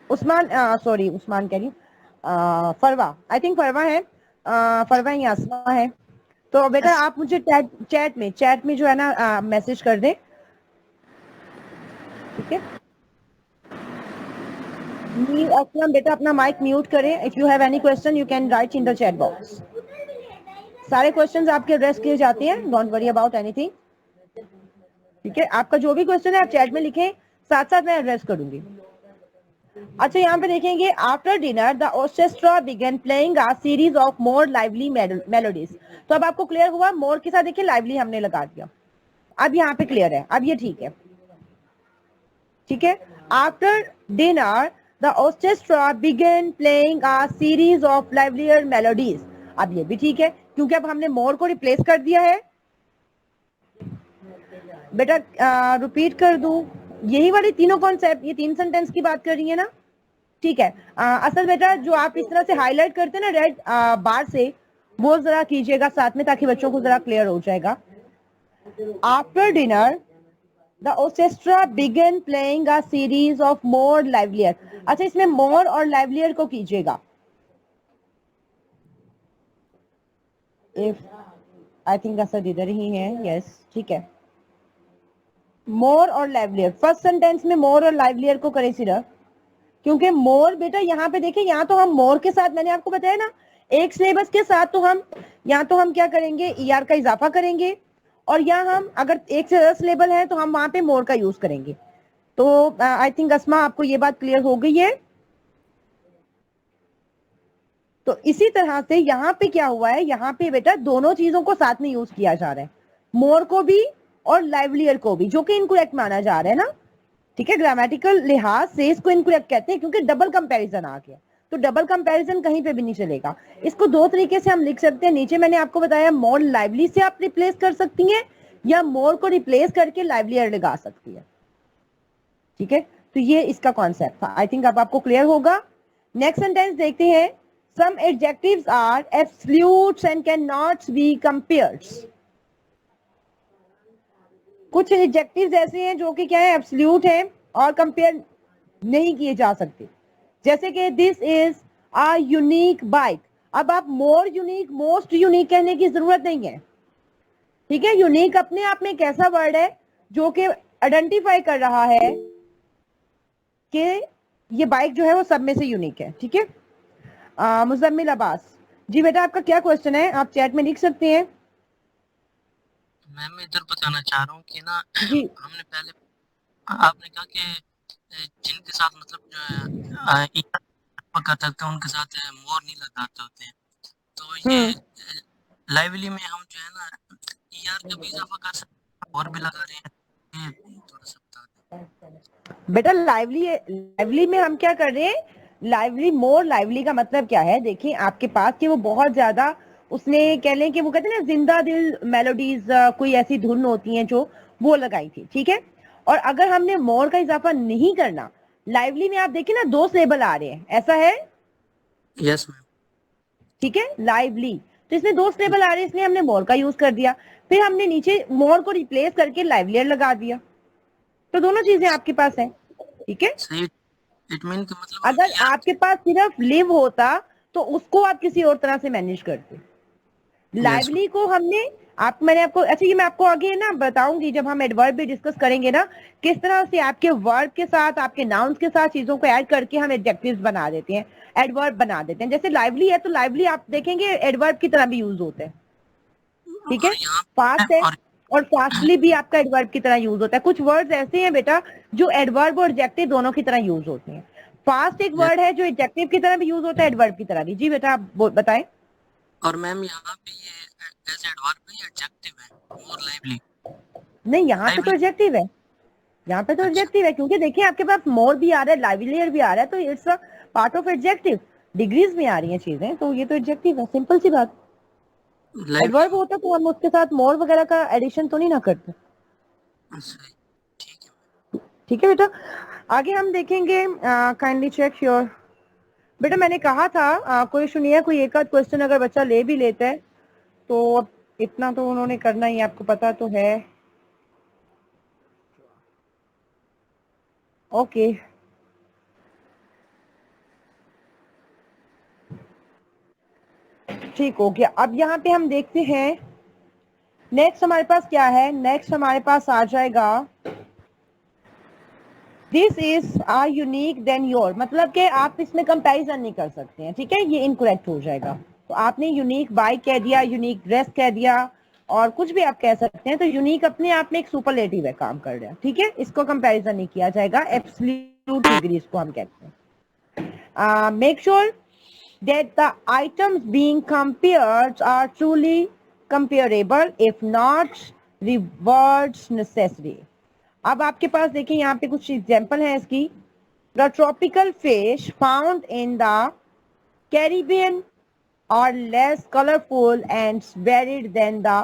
उस्मान, सॉरी उस्मान कह रही हूँ, फरवा, आई थिंक फरवा है, फरवा या आसमा है। तो बेटा आप मुझे चैट में जो है ना मैसेज कर दें। ठीक है, मीर असलम बेटा अपना माइक म्यूट करें। If you have any question you can write in the chat box. सारे क्वेश्चंस आपके एड्रेस किए जाते हैं, डोंट वरी अबाउट एनीथिंग। ठीक है, आपका जो भी क्वेश्चन है आप चैट में लिखें, साथ साथ मैं एड्रेस करूंगी। अच्छा यहाँ पे देखेंगे after dinner the orchestra began playing a series of more lively melodies. तो अब आपको क्लियर हुआ, मोर के साथ देखिए लाइवली हमने लगा दिया, अब यहाँ पे क्लियर है, अब ये ठीक है। ठीक है, after dinner the orchestra began playing a series of livelier melodies. अब ये भी ठीक है क्योंकि अब हमने मोर को रिप्लेस कर दिया है। बेटा रिपीट कर दूं, यही वाली तीनों कॉन्सेप्ट, ये 3 सेंटेंस की बात कर रही है ना। ठीक है, असल बेटा जो आप इस तरह से हाईलाइट करते हैं ना रेड बार से, वो जरा कीजिएगा साथ में ताकि बच्चों को जरा क्लियर हो जाएगा। After dinner the orchestra began playing a series of more livelier. अच्छा इसमें मोर और लाइवलियर को कीजिएगा। इफ आई थिंक असद इधर ही है, यस ठीक है। मोर और लाइवलियर, फर्स्ट सेंटेंस में मोर और लाइवलियर को करें सिर्फ, क्योंकि मोर बेटा यहाँ पे देखिए, यहाँ तो हम मोर के साथ, मैंने आपको बताया ना एक सिलेबस के साथ, तो हम यहाँ तो हम क्या करेंगे, ईआर का इजाफा करेंगे, और यहाँ हम अगर एक से ज्यादा सिलेबल है तो हम वहां पे मोर का यूज करेंगे। तो आई थिंक अस्मा आपको ये बात क्लियर हो गई है। तो इसी तरह से यहाँ पे क्या हुआ है, यहाँ पे बेटा दोनों चीजों को साथ में यूज किया जा रहा है, मोर को भी और लाइवलियर को भी, जो कि इनकरेक्ट माना जा रहा है ना। ठीक है, ग्रामेटिकल लिहाज से इसको इनकरेक्ट कहते हैं क्योंकि डबल कंपैरिजन आ गया, तो डबल कंपैरिजन कहीं पे भी नहीं चलेगा। इसको दो तरीके से हम लिख सकते हैं, नीचे मैंने आपको बताया मोर लाइवली से आप रिप्लेस कर सकती हैं या मोर को रिप्लेस करके लाइवलियर लगा सकती है। ठीक है, तो ये इसका कॉन्सेप्ट था, आई थिंक अब आपको क्लियर होगा। नेक्स्ट सेंटेंस देखते हैं, some adjectives are absolutes and can not be compared. कुछ एडजेक्टिव्स ऐसे हैं जो कि क्या है, एब्सोल्यूट है और कंपेयर नहीं किए जा सकते, जैसे कि this is a unique bike. अब आप मोर यूनिक, मोस्ट यूनिक कहने की जरूरत नहीं है। ठीक है, यूनिक अपने आप में एक ऐसा वर्ड है जो कि आइडेंटिफाई कर रहा है कि ये बाइक जो है वो सब में से यूनिक है। ठीक है, मुजम्मिल अब्बास जी बेटा आपका क्या क्वेश्चन है, आप चैट में लिख सकते हैं। मैम मैं इधर बताना चाह रहा हूँ कि ना जी हमने पहले आपने कहा कि जिनके साथ मतलब करते हैं उनके साथ मोर नहीं लगाते होते हैं, तो ये लाइवली में हम जो है ना ईआर का भी इजाफा कर सकते हैं और भी लगा रहे हैं, ये थोड़ा सा बता दें। बेटा लाइवली में हम क्या कर रहे हैं, लाइवली, मोर लाइवली का मतलब क्या है, देखिए आपके पास कि वो बहुत ज्यादा, उसने कह लें कि वो कहते हैं ना जिंदा दिल मेलोडीज, कोई ऐसी धुन होती हैं जो वो लगाई थी। ठीक है, और अगर हमने मोर का इजाफा नहीं करना, लाइवली में आप देखिए ना 2 सिलेबल आ रहे हैं, ऐसा है। Yes ma'am. ठीक है, लाइवली, तो इसमें 2 सिलेबल आ रहे हैं, इसलिए हमने मोर का यूज कर दिया, फिर हमने नीचे मोर को रिप्लेस करके लाइवलियर लगा दिया, तो दोनों चीजें आपके पास है। ठीक है, सही, इट मीन कि मतलब हम अगर ER आपके पास सिर्फ लिव होता तो उसको आप किसी और तरह से मैनेज करते। लाइवली को हमने मैंने आपको, अच्छा ये मैं आपको आगे ना बताऊंगी जब हम एडवर्ब भी डिस्कस करेंगे ना, किस तरह से आपके वर्ब के साथ, आपके नाउन्स के साथ चीजों को ऐड करके हम एडजेक्टिव्स बना देते हैं, एडवर्ब बना देते हैं। जैसे लाइवली है तो लाइवली आप देखेंगे एडवर्ब की तरह भी यूज होता है। ठीक है, और यहाँ फास्ट है और फास्टली भी आपका एडवर्ब की तरह यूज होता है। कुछ वर्ड्स ऐसे हैं बेटा जो एडवर्ब और एडजेक्टिव दोनों की तरह यूज होते हैं। फास्ट एक वर्ड है जो एडजेक्टिव की तरह भी यूज होता है, एडवर्ब की तरह भी। जी बेटा आप बताएं। और मैम यहाँ पे ये एज एडवर्ब है या एडजेक्टिव है मोर लाइवली? नहीं, यहाँ पे तो एडजेक्टिव है, यहाँ पे तो एडजेक्टिव है, क्योंकि देखिए आपके पास मोर भी आ रहा है, लाइवलियर भी आ रहा है, तो it's a part of adjective, degrees में आ रही हैं चीजें, तो ये तो एडजेक्टिव है, सिंपल सी बात। एडवर्ब होता तो हम उसके साथ मोर वगैरह का एडिशन तो नहीं ना करते। ठीक है, ठीक है बेटा, आगे हम देखेंगे। काइंडली चेक योर, बेटा मैंने कहा था कोई इशू नहीं है, कोई एक आध क्वेश्चन अगर बच्चा ले भी लेता है तो अब इतना तो उन्होंने करना ही, आपको पता तो है। ओके ठीक हो गया। अब यहाँ पे हम देखते हैं नेक्स्ट हमारे पास क्या है, नेक्स्ट हमारे पास आ जाएगा this is a unique then your, मतलब कि आप इसमें कंपैरिजन नहीं कर सकते हैं। ठीक है, ये इनकरेक्ट हो जाएगा। तो आपने यूनिक बाइक कह दिया, यूनिक ड्रेस कह दिया, और कुछ भी आप कह सकते हैं, तो यूनिक अपने आप में एक सुपरलेटिव है, काम कर रहा है। ठीक है, इसको कंपैरिजन नहीं किया जाएगा, एब्सोल्यूट डिग्री इसको हम कहते हैं। Make sure that the items being compared are truly comparable. If not, rewards necessary. अब आपके पास देखिए यहाँ पे कुछ एग्जाम्पल है इसकी. The tropical fish found in the Caribbean are less colorful and varied than the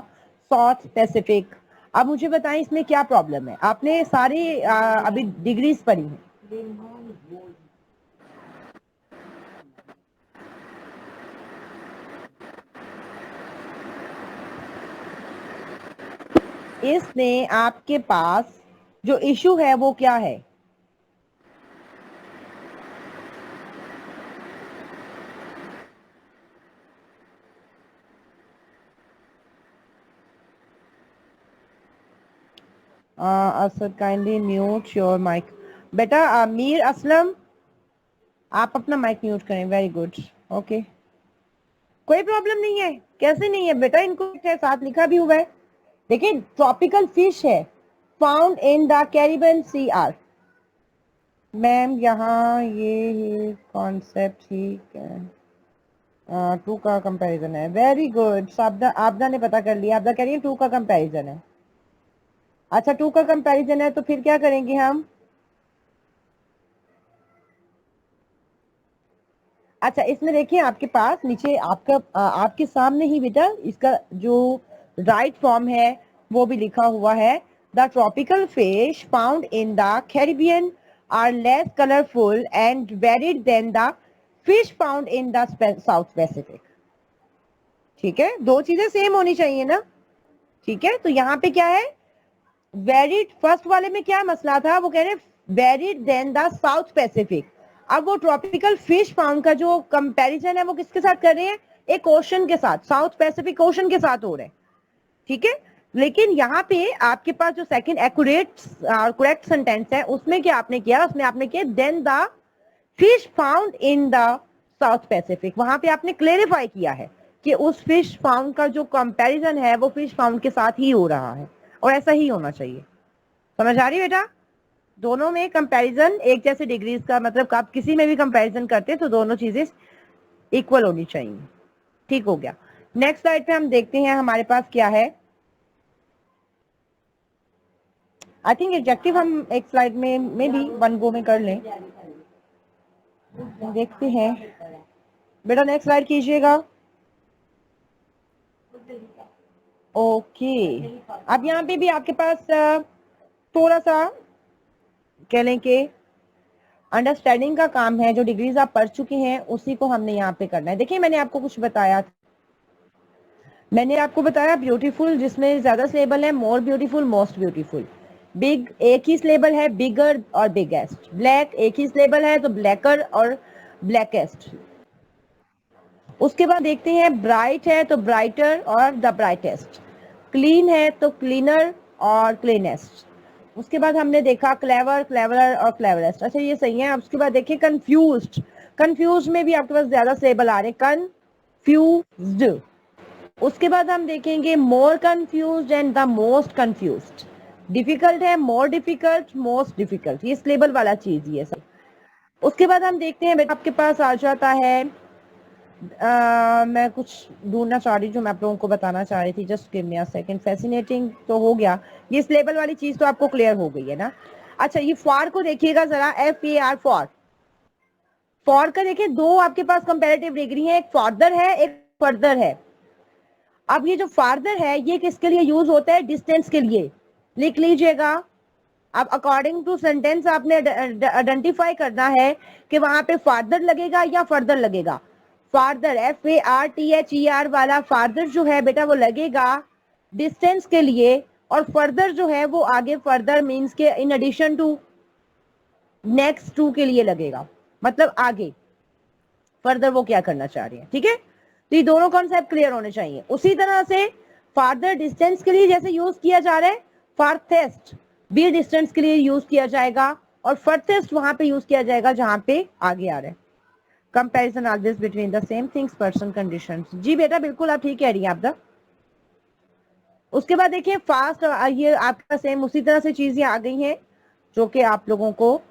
South Pacific. अब मुझे बताएं इसमें क्या प्रॉब्लम है. आपने सारी अभी डिग्रीज पढ़ी हैं. इसमें आपके पास जो इशू है वो क्या है? Asad kindly mute your mic. बेटा मीर असलम, आप अपना माइक म्यूट करें. Very good. ओके, कोई प्रॉब्लम नहीं है. कैसे नहीं है बेटा, इनको साथ लिखा भी हुआ है. देखिए ट्रॉपिकल फिश है, found in the Caribbean sea are. Ma'am यहाँ ये कॉन्सेप्ट ही टू का कंपैरिजन है. Very good. आपदा ने पता कर लिया. आपदा कह रही है टू का कंपैरिजन है. अच्छा, टू का कंपैरिजन है तो फिर क्या करेंगे हम? अच्छा, इसमें देखिए आपके पास नीचे आपके सामने ही बेटा इसका जो राइट फॉर्म है वो भी लिखा हुआ है. The tropical fish found in the Caribbean are less colourful and varied than the fish found in the South Pacific. ठीक है, दो चीजें सेम होनी चाहिए ना. ठीक है, तो यहाँ पे क्या है? वेरिड. फर्स्ट वाले में क्या मसला था? वो कह रहे varied than the South Pacific. अब वो ट्रॉपिकल फिश फाउंड का जो कंपैरिजन है वो किसके साथ कर रहे हैं? एक ओशन के साथ, साउथ पैसिफिक ओशन के साथ हो रहे हैं. ठीक है, लेकिन यहाँ पे आपके पास जो सेकंड एक्यूरेट और करेक्ट सेंटेंस है उसमें क्या आपने किया? उसमें आपने किया than the fish found in the South Pacific. वहां पे आपने क्लेरिफाई किया है कि उस फिश फाउंड का जो कंपैरिजन है वो फिश फाउंड के साथ ही हो रहा है, और ऐसा ही होना चाहिए. समझ आ रही है बेटा? दोनों में कंपैरिजन एक जैसे डिग्रीज का मतलब आप किसी में भी कंपैरिजन करते हैं तो दोनों चीजें इक्वल होनी चाहिए. ठीक हो गया. नेक्स्ट स्लाइड पे हम देखते हैं हमारे पास क्या है. आई थिंक एडजेक्टिव हम एक स्लाइड में भी वन गो में कर लें. देखते हैं बेटा, नेक्स्ट स्लाइड कीजिएगा. ओके, अब यहाँ पे भी आपके पास थोड़ा सा कह लें कि अंडरस्टैंडिंग का काम है. जो डिग्रीज आप पढ़ चुके हैं उसी को हमने यहाँ पे करना है. देखिए मैंने आपको कुछ बताया था. मैंने आपको बताया ब्यूटीफुल जिसमें ज्यादा सिलेबल है, more beautiful, most beautiful. Big एक ही सिलेबल है, बिगर और बिगेस्ट. ब्लैक एक ही सिलेबल है तो ब्लैकर और ब्लैकेस्ट. उसके बाद देखते हैं ब्राइट है तो ब्राइटर और द ब्राइटेस्ट. क्लीन है तो क्लीनर और क्लीनेस्ट. उसके बाद हमने देखा क्लेवर, क्लेवरर और क्लेवरेस्ट. अच्छा ये सही है. अब उसके बाद देखिए कंफ्यूज्ड. कंफ्यूज में भी आपके पास ज्यादा सिलेबल आ रहे हैं, कंफ्यूज्ड. उसके बाद हम देखेंगे more confused and the most confused. Difficult है, मोर डिफिकल्ट, मोस्ट डिफिकल्ट. ये सिलेबल वाला चीज ही है सब. उसके बाद हम देखते हैं बेटा आपके पास आ जाता है मैं कुछ ढूंढना चाह रही जो मैं आप लोगों को बताना चाह रही थी. Just give me a second. Fascinating तो हो गया. ये सिलेबल वाली चीज तो आपको क्लियर हो गई है ना. अच्छा ये फॉर को देखिएगा जरा. FAR for. फॉर का देखिए दो आपके पास कंपैरेटिव डिग्री है, एक फॉर्दर है एक फर्दर है. अब ये जो फार्दर है ये किसके लिए यूज होता है? डिस्टेंस के लिए. लिख लीजिएगा. अब अकॉर्डिंग टू सेंटेंस आपने आइडेंटिफाई करना है कि वहां पे फार्दर लगेगा या फर्दर लगेगा. फार्दर FARTHER वाला फार्दर जो है बेटा वो लगेगा डिस्टेंस के लिए, और फर्दर जो है वो आगे फर्दर मींस के in addition to, next to के लिए लगेगा. मतलब आगे फर्दर वो क्या करना चाह रही है. ठीक है, तो ये दोनों कॉन्सेप्ट क्लियर होने चाहिए. उसी तरह से फार्दर डिस्टेंस के लिए जैसे यूज किया जा रहा है, फार्थेस्ट भी डिस्टेंस के लिए यूज किया जाएगा, और फर्थेस्ट वहां पे यूज किया जाएगा जहां पे आगे आ रहा है. Comparison always between the same things, person, conditions. जी बेटा बिल्कुल आप ठीक कह रही हैं आप द. उसके बाद देखिए फास्ट, ये आपका सेम उसी तरह से चीजें आ गई हैं जो कि आप लोगों को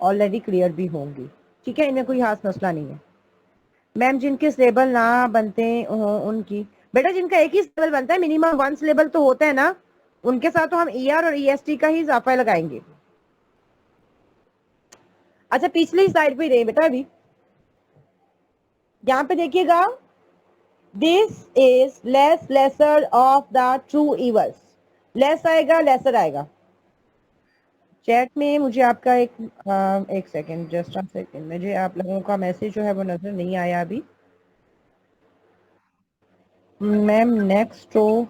ऑलरेडी क्लियर भी होंगी. ठीक है, इनमें कोई खास मसला नहीं है। मैम जिनके सिलेबल ना बनते हो उनकी, बेटा जिनका एक ही सिलेबल बनता है, मिनिमम 1 सिलेबल तो होता है ना, उनके साथ तो हम ER और EST का ही इजाफा लगाएंगे। अच्छा पिछली स्लाइड पे रहे बेटा, अभी यहाँ पे देखिएगा, this is less lesser of the true evils, less आएगा लेसर आएगा। चैट में मुझे आपका एक सेकेंड, जस्ट अ सेकेंड, मुझे आप लोगों का मैसेज जो है वो नजर नहीं आया अभी। मैम नेक्स्ट तो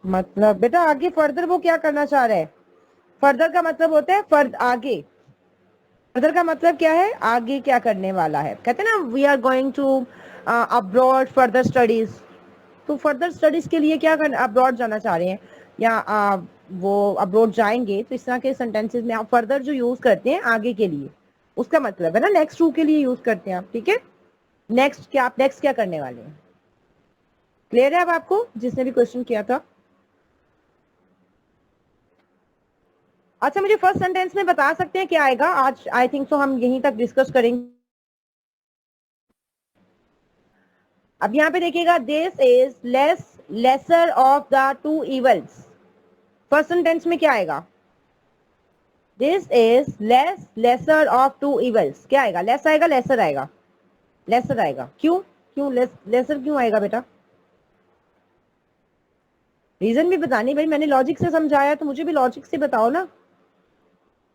मतलब बेटा आगे फर्दर वो क्या करना चाह रहा है? फर्दर का मतलब होता है फर्द आगे, फर्दर का मतलब क्या है? आगे क्या करने वाला है। कहते हैं ना we are going to abroad further studies, तो फर्दर स्टडीज के लिए क्या करना, अब्रॉड जाना चाह रहे हैं या वो अब्रॉड जाएंगे, तो इस तरह के सेंटेंसेस में आप फर्दर जो यूज करते हैं आगे के लिए, उसका मतलब है ना नेक्स्ट टू के लिए यूज करते हैं आप। ठीक है, नेक्स्ट क्या, आप नेक्स्ट क्या करने वाले हैं? क्लियर है अब आपको, जिसने भी क्वेश्चन किया था? अच्छा मुझे फर्स्ट सेंटेंस में बता सकते हैं क्या आएगा? आज आई थिंक सो हम यहीं तक डिस्कस करेंगे। अब यहाँ पे देखिएगा, this is less lesser of the two evils, first sentence में क्या आएगा? This is less lesser of two evils, क्या आएगा? लेस आएगा लेसर आएगा? लेसर आएगा। क्यों क्यों लेसर क्यों आएगा बेटा? रीजन भी बतानी भाई, मैंने लॉजिक से समझाया तो मुझे भी लॉजिक से बताओ ना।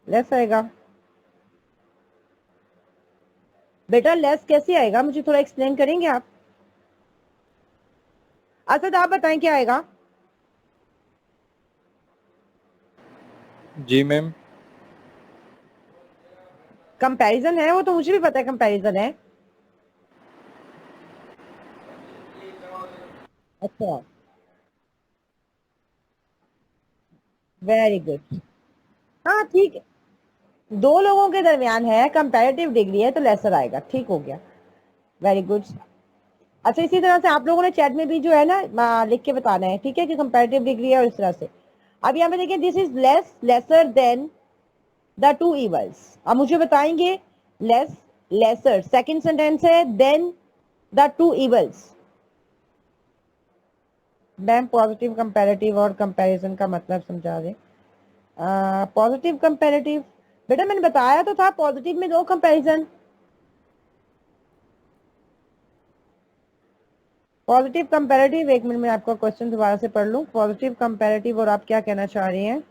लेस आएगा बेटा, लेस कैसे आएगा मुझे थोड़ा एक्सप्लेन करेंगे आप? असद आप बताएं क्या आएगा? जी मैम। कंपैरिजन है, वो तो मुझे भी पता है कंपैरिजन है। अच्छा वेरी गुड, हाँ ठीक है, दो लोगों के दरमियान है, कंपैरेटिव डिग्री है तो लेसर आएगा, ठीक हो गया, वेरी गुड। अच्छा इसी तरह से आप लोगों ने चैट में भी जो है ना लिख के बताना है, ठीक है, कि कंपैरेटिव डिग्री है और इस तरह से। अब यहाँ पे देखिए, this is less lesser than the two evils, अब मुझे बताएंगे लेस लेसर, सेकंड सेंटेंस है than the two evils. Ma'am positive comparative और कंपैरिजन का मतलब समझा दें। पॉजिटिव कंपैरेटिव बेटा मैंने बताया तो था, पॉजिटिव में दो कंपैरिजन, पॉजिटिव कंपैरेटिव। एक मिनट में आपका क्वेश्चन दोबारा से पढ़ लूं, पॉजिटिव कंपैरेटिव और आप क्या कहना चाह रही हैं,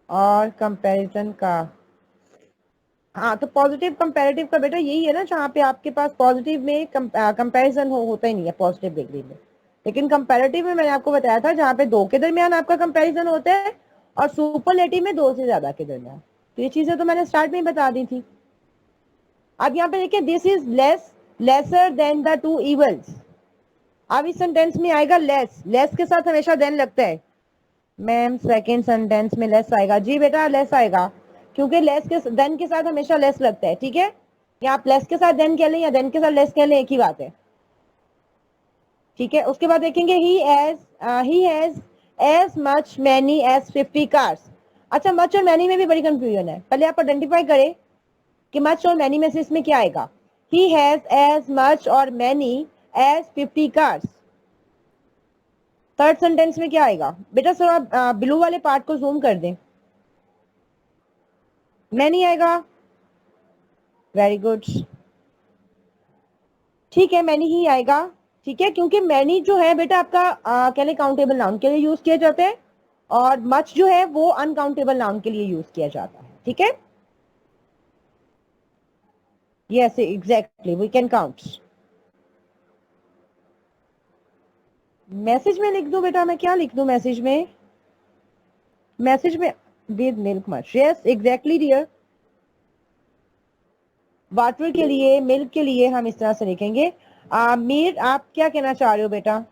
और कंपैरिजन का। हाँ तो पॉजिटिव कंपैरेटिव का बेटा यही है ना, जहाँ पे आपके पास पॉजिटिव में कंपैरिजन होता ही नहीं है पॉजिटिव डिग्री में, लेकिन कंपैरेटिव में मैंने आपको बताया था जहाँ पे दो के दरमियान आपका कंपैरिजन होता है और सुपरलेटिव में दो से ज्यादा के दरमियान। तो ये चीजें तो मैंने स्टार्ट में ही बता दी थी। अब यहाँ पे देखिए, this is less lesser than the two evils, अब इस सेंटेंस में आएगा लेस, लेस के साथ हमेशा देन लगता है। मैम सेकेंड सेंटेंस में लेस आएगा, जी बेटा लेस आएगा, क्योंकि लेस के देन के साथ हमेशा लेस लगता है, ठीक है, या आप लेस के साथ देन कह लें या देन के साथ लेस कह लें, एक ही बात है, ठीक है। उसके बाद देखेंगे he has as much many as 50 cars. अच्छा मच और मैनी में भी बड़ी कंफ्यूजन है, पहले आप आइडेंटिफाई करें कि मच और मैनी में से इसमें क्या आएगा। ही हैज एज मच और many as 50 cars, third sentence में क्या आएगा बेटा? थोड़ा ब्लू वाले पार्ट को जूम कर दें, मैनी आएगा, वेरी गुड, ठीक है मैनी ही आएगा, ठीक है, क्योंकि मैनी जो है बेटा आपका कह लें काउंटेबल नाउन के लिए यूज किया जाता है, और मच जो है वो अनकाउंटेबल नाउन के लिए यूज किया जाता है, ठीक है। Yes exactly, we can count. Message में लिख दूं बेटा, मैं क्या लिख दूं मैसेज में? मैसेज में with milk much, yes exactly dear, water के लिए मिल्क के लिए हम इस तरह से लिखेंगे। मीर आप क्या कहना चाह रहे हो बेटा?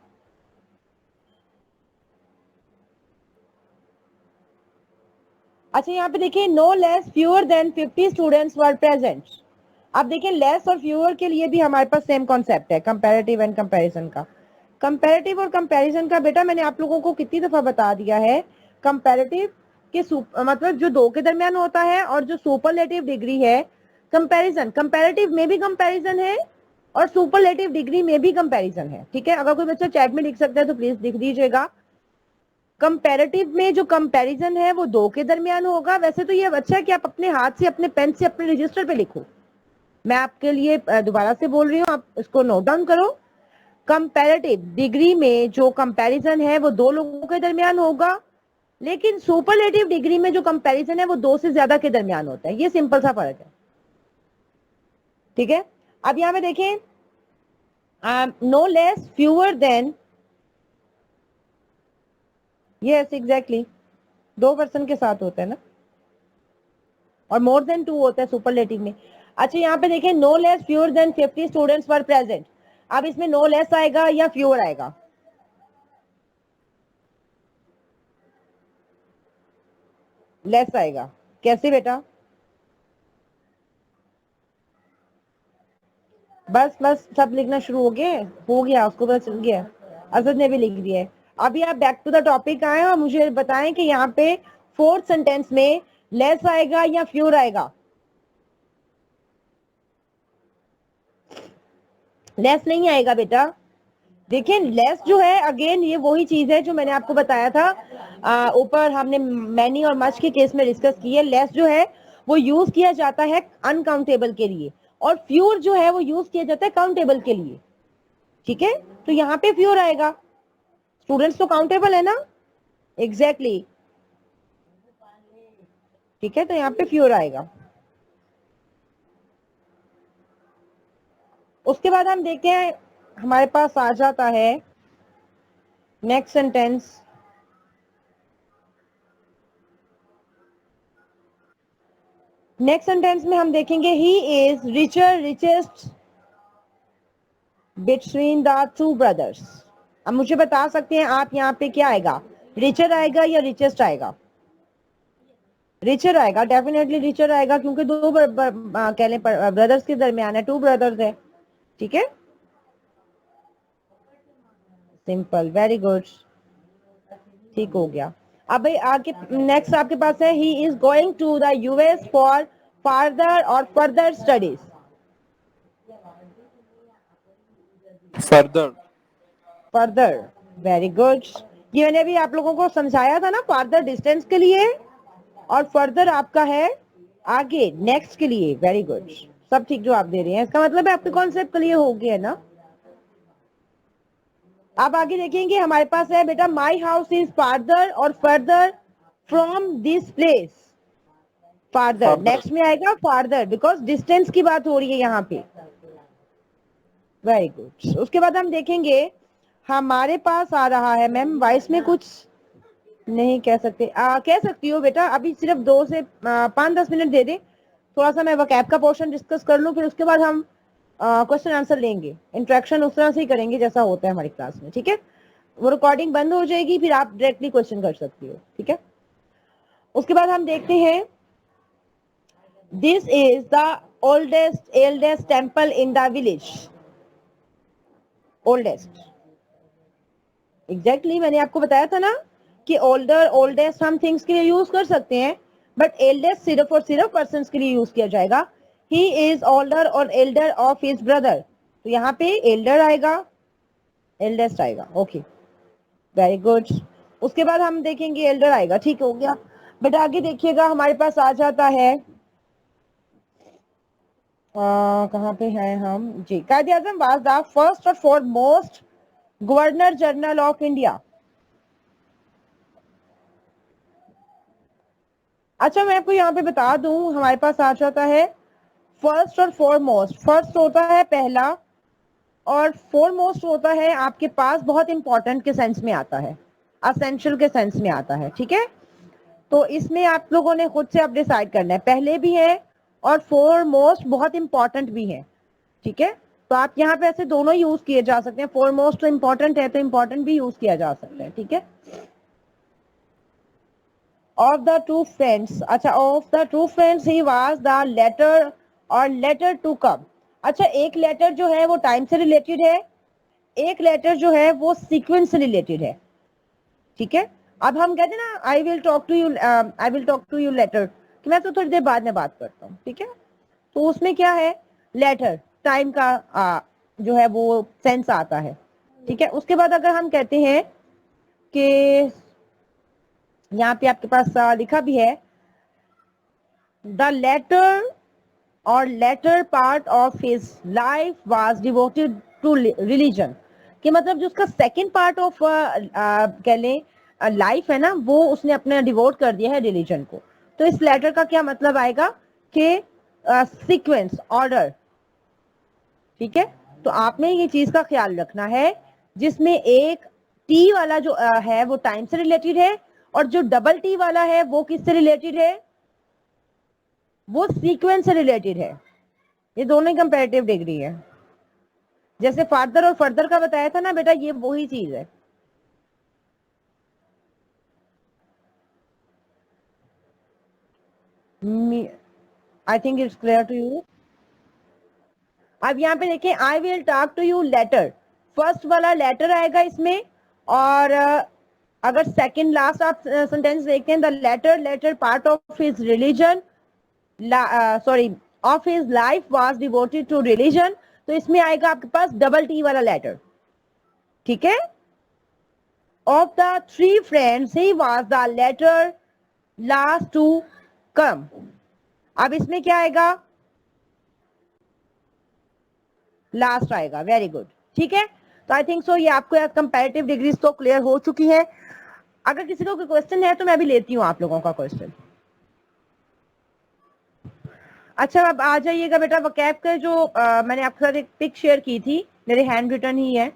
अच्छा यहाँ पे देखिए, no less fewer than 50 students were present. आप देखिए लेस और फ्यूअर के लिए भी हमारे पास सेम कॉन्सेप्ट है, कंपैरेटिव एंड कंपैरिजन का। कंपैरेटिव और कंपैरिजन का बेटा मैंने आप लोगों को कितनी दफा बता दिया है, कंपैरेटिव के मतलब जो दो के दरमियान होता है, और जो सुपरलेटिव डिग्री है कंपैरिजन, कंपैरेटिव में भी कंपैरिजन है और सुपरलेटिव डिग्री में भी कंपैरिजन है, ठीक है। अगर कोई बच्चा चैट में लिख सकता है तो प्लीज लिख दीजिएगा। कंपैरेटिव में जो कंपैरिजन है वो 2 के दरमियान होगा। वैसे तो ये अच्छा है कि आप अपने हाथ से, अपने पेन से, अपने रजिस्टर पे लिखो। मैं आपके लिए दोबारा से बोल रही हूँ, आप इसको नोट डाउन करो। कंपैरेटिव डिग्री में जो कंपैरिजन है वो 2 लोगों के दरमियान होगा, लेकिन सुपरलेटिव डिग्री में जो कंपैरिजन है वो 2 से ज्यादा के दरमियान होता है। ये सिंपल सा फर्क है, ठीक है। अब यहां पे देखें, no less fewer than, yes exactly 2 person के साथ होता है ना, और मोर देन 2 होता है सुपरलेटिव में। अच्छा यहाँ पे देखें, no less fewer than 50 students were present. अब इसमें नो लेस आएगा या फ्यूअर आएगा? लेस आएगा। कैसे बेटा? बस बस सब लिखना शुरू हो गया, उसको पता चल गया। असद ने भी लिख दिया है। अभी आप बैक टू द टॉपिक आए और मुझे बताएं कि यहाँ पे फोर्थ सेंटेंस में लेस आएगा या फ्यूअर आएगा? लेस नहीं आएगा बेटा। देखिए लेस जो है, अगेन ये वही चीज है जो मैंने आपको बताया था, ऊपर हमने मैनी और मच के केस में डिस्कस की है। लेस जो है वो यूज किया जाता है अनकाउंटेबल के लिए, और फ्यूर जो है वो यूज किया जाता है काउंटेबल के लिए, ठीक है। तो यहाँ पे फ्यूर आएगा, स्टूडेंट्स तो काउंटेबल है ना, एग्जैक्टली ठीक है, तो यहाँ पे फ्यूर आएगा। उसके बाद हम देखते हैं, हमारे पास आ जाता है नेक्स्ट सेंटेंस। नेक्स्ट सेंटेंस में हम देखेंगे he is richer richest between the 2 brothers. अब मुझे बता सकते हैं आप यहाँ पे क्या आएगा, रिचर आएगा या रिचेस्ट आएगा? रिचर आएगा, डेफिनेटली रिचर आएगा, क्योंकि 2 कह लें ब्रदर्स के दरमियान है, 2 ब्रदर्स है, ठीक है। सिंपल, वेरी गुड, ठीक हो गया। अब आगे नेक्स्ट आपके पास है, he is going to the US for farther और further studies. Further. Further, very good. ये मैंने अभी आप लोगों को समझाया था ना, फार्दर डिस्टेंस के लिए और फर्दर आपका है आगे, नेक्स्ट के लिए। वेरी गुड, सब ठीक जो आप दे रहे हैं, इसका मतलब है आपके कॉन्सेप्ट क्लियर हो गया है ना। अब आगे देखेंगे, हमारे पास है बेटा, माई हाउस इज फार्दर और further from this place. Farther next में आएगा, फार्दर बिकॉज डिस्टेंस की बात हो रही है यहाँ पे। Very good. उसके बाद हम देखेंगे, हमारे पास आ रहा है, मैम वॉइस में कुछ नहीं कह सकते, कह सकती हो बेटा, अभी सिर्फ 2 से 5-10 मिनट दे दे, थोड़ा सा मैं वोकैब का पोर्शन डिस्कस कर लूं, फिर उसके बाद हम क्वेश्चन आंसर लेंगे। इंटरेक्शन उस तरह से ही करेंगे जैसा होता है हमारी क्लास में, ठीक है। वो रिकॉर्डिंग बंद हो जाएगी, फिर आप डायरेक्टली क्वेश्चन कर सकती हो, ठीक है। उसके बाद हम देखते हैं, this is the eldest temple in the village. Oldest, exactly मैंने आपको बताया था ना कि ओल्डर ओल्डेस्ट हम थिंग्स के लिए यूज कर सकते हैं, बट एल्डेस्ट सिर्फ और सिर्फ पर्सन के लिए यूज किया जाएगा। ही इज ओल्डर और एल्डर ऑफ हिज ब्रदर, तो यहाँ पे एल्डर आएगा, एल्डेस्ट आएगा, ओके वेरी गुड। उसके बाद हम देखेंगे एल्डर आएगा, ठीक हो गया बेटा। आगे देखिएगा, हमारे पास आ जाता है, कहाँ पे हैं हम जी, कायदे आजम वाज द फर्स्ट और foremost governor general of India. अच्छा मैं आपको यहाँ पे बता दूं, हमारे पास आ जाता है फर्स्ट और फॉरमोस्ट। फर्स्ट होता है पहला और फॉरमोस्ट होता है आपके पास बहुत इंपॉर्टेंट के सेंस में आता है, असेंशियल के सेंस में आता है, ठीक है। तो इसमें आप लोगों ने खुद से अब डिसाइड करना है, पहले भी है और फॉरमोस्ट बहुत इंपॉर्टेंट भी है, ठीक है। तो आप यहाँ पे ऐसे दोनों यूज किए जा सकते हैं, फॉरमोस्ट तो इंपॉर्टेंट है तो इंपॉर्टेंट भी यूज किया जा सकता है, ठीक है। ऑफ द टू फ्रेंड्स, अच्छा of the two friends he was the later और लेटर टू कम। अच्छा एक लेटर जो है वो टाइम से रिलेटेड है, एक लेटर जो है वो सीक्वेंस से रिलेटेड है, ठीक है। अब हम कहते हैं ना, I will talk to you later, कि मैं तो थोड़ी देर बाद में बात करता हूँ, ठीक है। तो उसमें क्या है, लेटर, टाइम का जो है वो सेंस आता है, ठीक है। उसके बाद अगर हम कहते हैं कि यहाँ पे आपके पास लिखा भी है द लेटर और latter part of his life was devoted to religion, कि मतलब जो उसका सेकंड पार्ट ऑफ कह लें लाइफ है ना, वो उसने अपना डिवोट कर दिया है रिलीजन को। तो इस लेटर का क्या मतलब आएगा कि सीक्वेंस, ऑर्डर, ठीक है। तो आपने ये चीज का ख्याल रखना है, जिसमें एक टी वाला जो है वो टाइम से रिलेटेड है, और जो डबल टी वाला है वो किससे रिलेटेड है, वो सीक्वेंस से रिलेटेड है। ये दोनों ही कंपैरेटिव डिग्री है। जैसे फादर और फर्दर का बताया था ना बेटा, ये वही चीज है। I think it's clear to you. अब यहाँ पे देखें, I will talk to you later, first वाला लेटर आएगा इसमें, और अगर सेकंड लास्ट आप सेंटेंस देखते हैं, the latter part of his religion, sorry of his life was devoted to religion, तो इसमें आएगा आपके पास डबल टी वाला लेटर, ठीक है। Of the three friends he was the latter last to come. अब इसमें क्या आएगा, लास्ट आएगा, वेरी गुड, ठीक है। तो आई थिंक सो ये आपको कंपैरेटिव डिग्रीज तो क्लियर हो चुकी है। अगर किसी को कोई क्वेश्चन है तो मैं भी लेती हूँ आप लोगों का क्वेश्चन। अच्छा, अब आ जाइएगा बेटा वकैब के जो मैंने आपके साथ एक पिक शेयर की थी, मेरे हैंड रिटन ही है,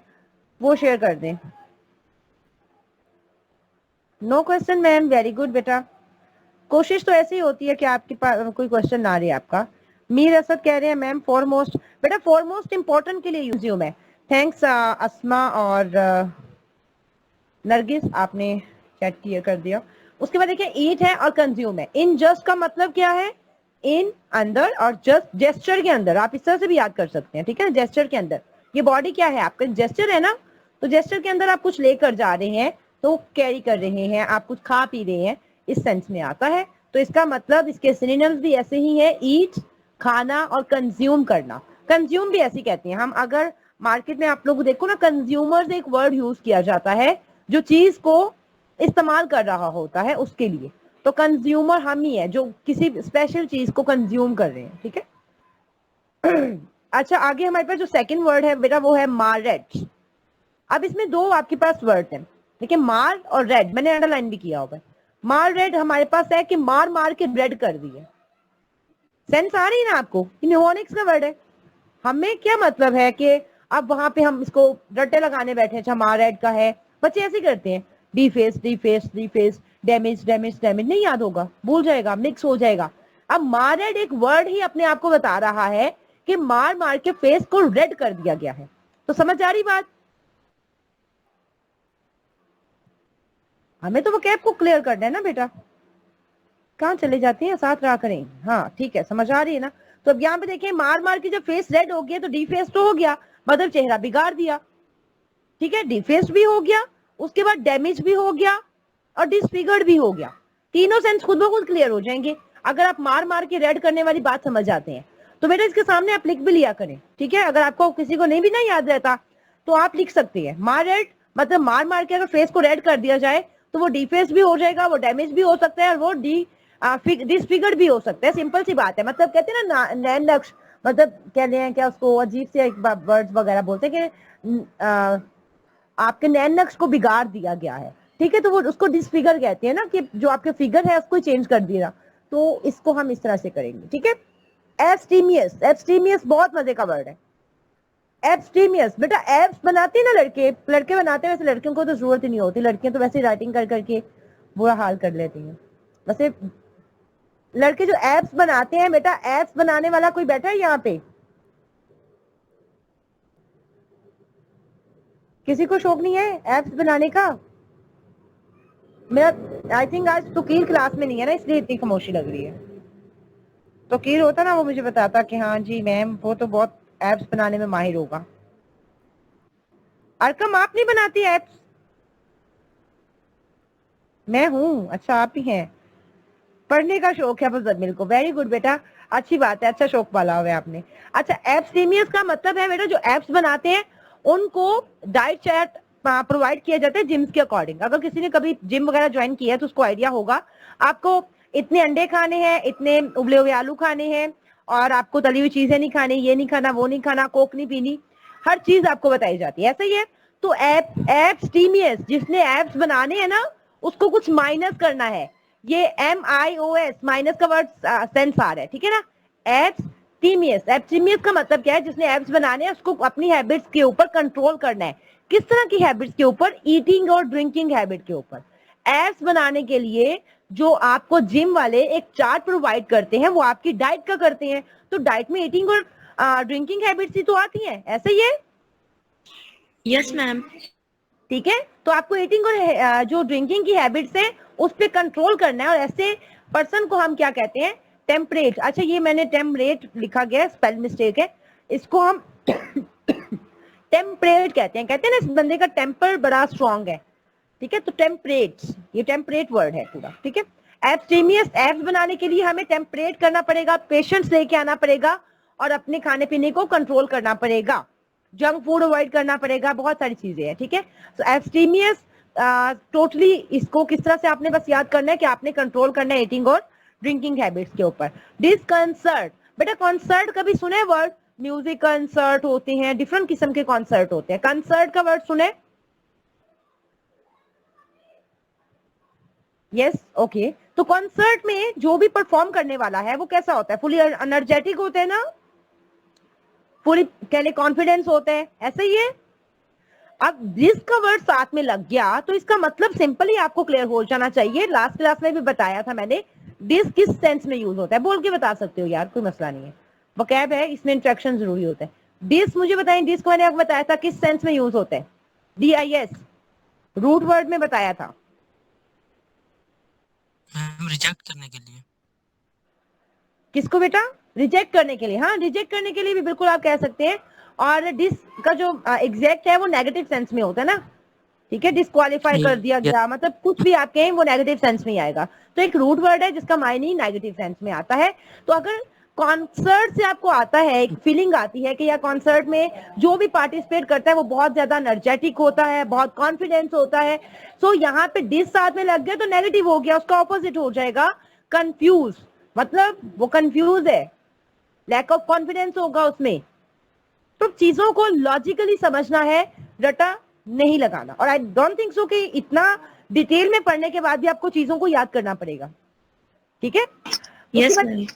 वो शेयर कर दें। No question ma'am, very good बेटा। कोशिश तो ऐसी होती है कि आपके पास कोई क्वेश्चन ना रहे आपका। मीर असद कह रहे हैं मैम फॉरमोस्ट, बेटा फॉरमोस्ट इंपॉर्टेंट के लिए यूज हूं मैं। थैंक्स अस्मा और नरगिस, आपने चैट क्लियर कर दिया। उसके बाद देखिए ईट है और कंज्यूम है। इन जस्ट का मतलब क्या है, इन अंदर, और जस्ट जेस्चर के अंदर, आप इस तरह से भी याद कर सकते हैं, ठीक है। जेस्चर के अंदर, ये बॉडी क्या है आपका, जेस्चर है ना, तो जेस्चर के अंदर आप कुछ लेकर जा रहे हैं, तो कैरी कर रहे हैं, आप कुछ खा पी रहे हैं, इस सेंस में आता है। तो इसका मतलब इसके सिनोनिम्स भी ऐसे ही है, ईट खाना और कंज्यूम करना। कंज्यूम भी ऐसे कहते हैं हम। अगर मार्केट में आप लोग देखो ना, कंज्यूमर्स एक वर्ड यूज किया जाता है जो चीज को इस्तेमाल कर रहा होता है उसके लिए। तो कंज्यूमर हम ही है जो किसी स्पेशल चीज को कंज्यूम कर रहे हैं, ठीक है। अच्छा, आगे हमारे पास जो सेकंड वर्ड है बेटा वो है मारेट। अब इसमें दो आपके पास वर्ड हैं, देखिए मार और रेड, मैंने अंडरलाइन भी किया होगा। मार रेड हमारे पास है कि मार मार के रेड कर दिए। सेंस आ रही है ना आपको, न्यूमोनिक्स का वर्ड है। हमें क्या मतलब है कि अब वहां पे हम इसको रट्टे लगाने बैठे, अच्छा मार रेड का है, बच्चे ऐसे करते हैं, डीफेस डीफेस डीफेस, डैमेज डैमेज डैमेज, नहीं याद होगा, भूल जाएगा, मिक्स हो जाएगा। अब मार रेड एक वर्ड ही अपने आप को बता रहा है कि मार मार के फेस को रेड कर दिया गया है। तो समझ आ रही बात, हमें तो वो कैप को क्लियर करना है ना बेटा। कहाँ चले जाते हैं, साथ रहा करें। हाँ ठीक है, समझ आ रही है ना। तो अब यहाँ पे देखिए, मार मार के जब फेस रेड हो गया तो डीफेस तो हो गया, मतलब चेहरा बिगाड़ दिया, ठीक है। डिफेस्ड भी हो गया, उसके बाद डैमेज भी हो गया, और डिसफिगर्ड भी हो गया। तीनों सेंस खुद ब खुद क्लियर हो जाएंगे अगर आप मार मार के रेड करने वाली बात समझ जाते हैं। तो बेटा इसके सामने आप लिख भी लिया करें, ठीक है। अगर आपको किसी को नहीं भी ना याद रहता तो आप लिख सकते हैं, मार रेड मतलब मार मार के अगर फेस को रेड कर दिया जाए तो वो डिफेस भी हो जाएगा, वो डैमेज भी हो सकता है, और वो डिसफिगर्ड भी हो सकता है। सिंपल सी बात है। मतलब कहते हैं ना नैन नक्श, मतलब कहते हैं क्या उसको, अजीब से एक वर्ड्स वगैरह बोलते हैं कि आपके नैन नक्श को बिगाड़ दिया गया है, ठीक है। तो वो उसको डिसफिगर कहते हैं ना, कि जो आपके फिगर है उसको चेंज कर दिया। तो इसको हम इस तरह से करेंगे, ठीक है। एब्स्टीमियस, एब्स्टीमियस बहुत मजे का वर्ड है। एब्स्टीमियस बेटा, एब्स बनाते हैं ना लड़के, लड़के बनाते हैं, वैसे लड़कियों को तो जरूरत ही नहीं होती, लड़कियां तो वैसे राइटिंग कर करके बुरा हाल कर लेती हैं। वैसे लड़के जो एब्स बनाते हैं बेटा, एब्स बनाने वाला कोई बैठा है यहाँ पे, किसी को शौक नहीं है एब्स बनाने का? मेरा आई थिंक आज तुकीर क्लास में नहीं है ना, इसलिए इतनी खामोशी लग रही है। तुकीर होता ना वो मुझे बताता कि हाँ जी मैम वो तो बहुत एप्स बनाने में माहिर होगा। अरकम आप नहीं बनाती एप्स? मैं हूँ, अच्छा आप ही हैं। पढ़ने का शौक है मुजम्मिल को, वेरी गुड बेटा। अच्छी बात है, अच्छा शौक पाला हुआ है आपने। अच्छा, एब्स्टेमियस का मतलब है बेटा जो एब्स बनाते हैं उनको डाइट चार्ट प्रोवाइड किया जाता है जिम्स के अकॉर्डिंग। अगर किसी ने कभी जिम वगैरह ज्वाइन किया है तो उसको आइडिया होगा, आपको इतने अंडे खाने हैं, इतने उबले हुए आलू खाने हैं, और आपको तली हुई चीजें नहीं खानी, ये नहीं खाना, वो नहीं खाना, कोक नहीं पीनी, हर चीज आपको बताई जाती है, ऐसा ही है। तो एब्स्टेमियस जिसने एब्स बनाने हैं ना, उसको कुछ माइनस करना है। ये MIOS माइनस का वर्ड सेंस आ रहा है, ठीक है ना। एब्स्टेमियस का मतलब क्या है, जिसने एब्स बनाने हैं उसको अपनी हैबिट्स के ऊपर कंट्रोल करना है। किस तरह की हैबिट्स के ऊपर? ईटिंग और ड्रिंकिंग हैबिट के ऊपर। एब्स बनाने के लिए जो आपको जिम वाले एक चार्ट प्रोवाइड करते हैं वो आपकी डाइट का करते हैं। तो डाइट में ईटिंग और ड्रिंकिंग हैबिट्स ही तो आती हैं, ऐसे ही है। Yes ma'am. ठीक है, तो आपको ईटिंग और जो ड्रिंकिंग की हैबिट्स है उस पर कंट्रोल करना है, और ऐसे पर्सन को हम क्या कहते हैं? टेम्परेट। अच्छा, ये मैंने टेम्परेट लिखा गया, स्पेल मिस्टेक है, इसको हम टेम्परेट कहते हैं। कहते हैं ना इस बंदे का टेम्पर बड़ा स्ट्रांग है, ठीक है, तो टेम्परेट, ये टेम्परेट वर्ड है पूरा, ठीक है। एब्स्टेमियस एब्स बनाने के लिए हमें टेम्परेट करना पड़ेगा, पेशेंस लेके आना पड़ेगा, और अपने खाने पीने को कंट्रोल करना पड़ेगा, जंक फूड अवॉइड करना पड़ेगा, बहुत सारी चीजें हैं, ठीक है। तो एब्स्टेमियस टोटली इसको किस तरह से आपने बस याद करना है कि आपने कंट्रोल करना है ईटिंग और ड्रिंकिंग हैबिट्स के ऊपर। डिसकंसर्ट, बेटा कॉन्सर्ट कभी सुने वर्ड? म्यूजिक कंसर्ट होते हैं, डिफरेंट किस्म के कॉन्सर्ट होते हैं, कंसर्ट का वर्ड सुने? Yes, okay. तो कॉन्सर्ट में जो भी परफॉर्म करने वाला है वो कैसा होता है? फुली एनर्जेटिक होता है ना, फुली कह ले कॉन्फिडेंस होता है, ऐसा ही है। अब दिस का वर्ड साथ में लग गया तो इसका मतलब सिंपली आपको क्लियर हो जाना चाहिए। लास्ट क्लास में भी बताया था मैंने, दिस किस सेंस में यूज होता है, बोल के बता सकते हो यार, कोई मसला नहीं है, वोकैब है, इसमें इंट्रैक्शन जरूरी होता है। दिस मुझे बताएं, दिस को मैंने आपको बताया था किस सेंस में यूज होता है? DIS, रूट वर्ड में बताया था। रिजेक्ट करने के लिए। किसको बेटा? रिजेक्ट करने के लिए। हाँ, रिजेक्ट करने के लिए भी बिल्कुल आप कह सकते हैं। और डिस का जो एग्जैक्ट है वो नेगेटिव सेंस में होता है ना, ठीक है, डिस्क्वालीफाई कर दिया गया, मतलब कुछ भी आप कहें वो नेगेटिव सेंस में ही आएगा। तो एक रूट वर्ड है जिसका मायने नेगेटिव सेंस में आता है। तो अगर कॉन्सर्ट से आपको आता है, एक फीलिंग आती है कि यार कॉन्सर्ट में जो भी पार्टिसिपेट करता है वो बहुत ज्यादा एनर्जेटिक होता है, बहुत कॉन्फिडेंस होता है, तो यहाँ पे डिस साथ में लग गया तो नेगेटिव हो गया, उसका ऑपोजिट हो जाएगा कंफ्यूज, मतलब वो कंफ्यूज है, लैक ऑफ कॉन्फिडेंस होगा उसमें। तो चीजों को लॉजिकली समझना है, रटा नहीं लगाना। और आई डोंट थिंक सो कि इतना डिटेल में पढ़ने के बाद भी आपको चीजों को याद करना पड़ेगा, ठीक है। यस उसके बाद मैम।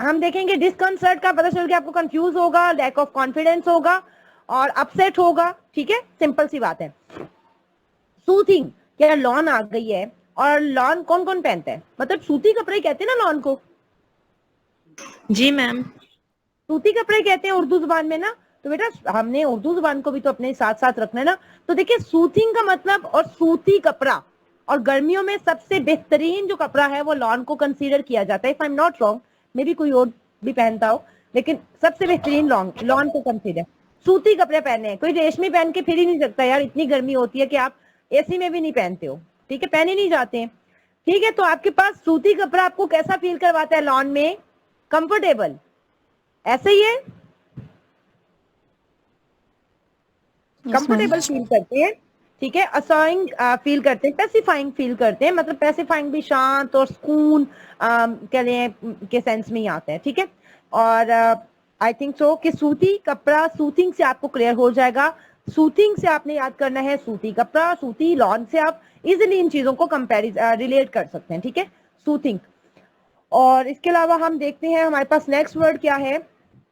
हम देखेंगे डिस्कंसर्ट का, पता चल के आपको कंफ्यूज होगा, लैक ऑफ कॉन्फिडेंस होगा और अपसेट होगा, ठीक है, सिंपल सी बात है। सूथिंग, क्या लॉन आ गई है, और लॉन कौन कौन पहनता है? मतलब सूती कपड़े कहते हैं ना लॉन को, जी मैम। सूती कपड़े कहते हैं उर्दू जुबान में ना। तो बेटा हमने उर्दू जुबान को भी तो अपने साथ साथ रखना है ना। तो देखिए सूथिंग का मतलब और सूती कपड़ा, और गर्मियों में सबसे बेहतरीन जो कपड़ा है वो लॉन को कंसीडर किया जाता है। If I am not wrong, may be कोई और भी पहनता हो, लेकिन सबसे बेहतरीन लॉन को कंसीडर। सूती कपड़े पहने हैं, कोई रेशमी पहन के फिर ही नहीं सकता यार, इतनी गर्मी होती है कि आप AC में भी नहीं पहनते हो, ठीक है, पहने नहीं जाते हैं, ठीक है। तो आपके पास सूती कपड़ा आपको कैसा फील करवाता है लॉन में? कंफर्टेबल, ऐसे ही है, कंफर्टेबल फील करते हैं, ठीक है, असाइंग फील करते हैं, पैसिफाइंग फील करते हैं, मतलब पैसिफाइंग भी शांत और सुकून कह लें के सेंस में ही आता है, ठीक है। और आई थिंक सो कि सूती कपड़ा, सूथिंग से आपको क्लियर हो जाएगा। सूथिंग से आपने याद करना है सूती कपड़ा, सूती लॉन से आप इजिली इन चीजों को रिलेट कर सकते हैं, ठीक है, सूथिंग। और इसके अलावा हम देखते हैं हमारे पास नेक्स्ट वर्ड क्या है,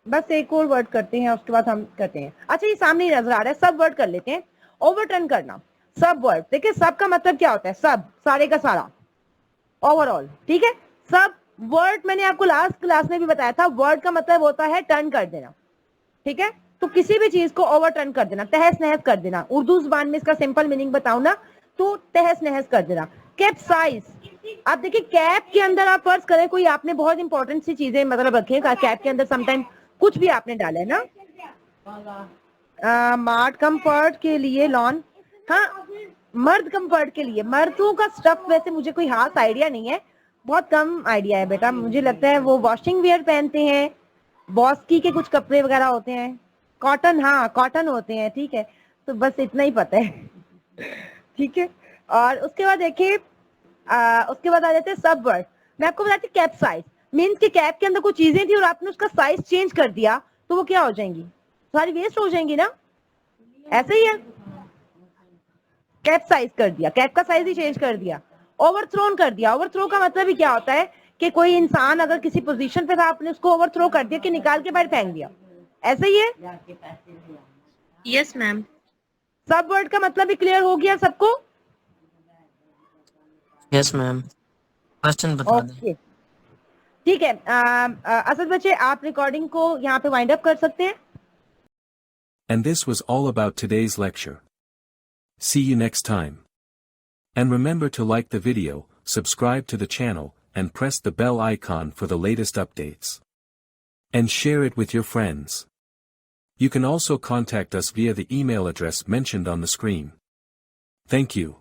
बस एक और वर्ड करते हैं उसके बाद हम करते हैं। अच्छा, ये सामने ही नजर आ रहा है, सब वर्ड कर लेते हैं। ओवरटर्न करना, सब वर्ड, देखिए सब का मतलब क्या होता है? सब, सारे का सारा, ओवरऑल, ठीक है। सब वर्ड मैंने आपको लास्ट क्लास में भी बताया था, वर्ड का मतलब होता है टर्न कर देना, ठीक है। तो किसी भी चीज को ओवरटर्न कर देना, तहस नहस कर देना, उर्दू जुबान में इसका सिंपल मीनिंग बताऊं ना तो तहस नहस कर देना। कैप्साइज, आप देखिए कैप के अंदर आप फर्ज करें कोई आपने बहुत इंपॉर्टेंट सी चीजें मतलब रखी है, कैप के अंदर समटाइम कुछ भी आपने डाला है ना, मार्ट कंफर्ट के लिए लॉन, हाँ मर्द कंफर्ट के लिए, मर्दों का स्टफ वैसे मुझे कोई खास आइडिया नहीं है, बहुत कम आइडिया है बेटा, मुझे लगता है वो वॉशिंग वेयर पहनते हैं, बॉस्की के कुछ कपड़े वगैरह होते हैं, कॉटन, हाँ कॉटन होते हैं, ठीक है, तो बस इतना ही पता है। ठीक है, और उसके बाद देखिए उसके बाद आ जाते हैं सब वर्ड। मैं आपको बताती हूँ कैप साइज, मीन्स कि कैप के अंदर कुछ चीजें थी और आपने उसका साइज चेंज कर दिया तो वो क्या हो जाएंगी, सारी वेस्ट हो जाएंगी ना, ऐसे ही है। कैप साइज कर दिया, कैप का साइज ही चेंज कर दिया। ओवरथ्रोन कर दिया, ओवरथ्रो का मतलब ही क्या होता है कि कोई इंसान अगर किसी पोजीशन पे था, आपने उसको ओवरथ्रो कर दिया कि निकाल के बाहर फेंक दिया, ऐसे ही है। Yes ma'am. सब वर्ड का मतलब भी क्लियर हो गया सबको? यस मैम, क्वेश्चन बता दें। ओके ठीक है, असद बच्चे आप रिकॉर्डिंग को यहाँ पे वाइंड अप कर सकते हैं। And this was all about today's lecture. See you next time. And remember to like the video, subscribe to the channel, and press the bell icon for the latest updates. And share it with your friends. You can also contact us via the email address mentioned on the screen. Thank you.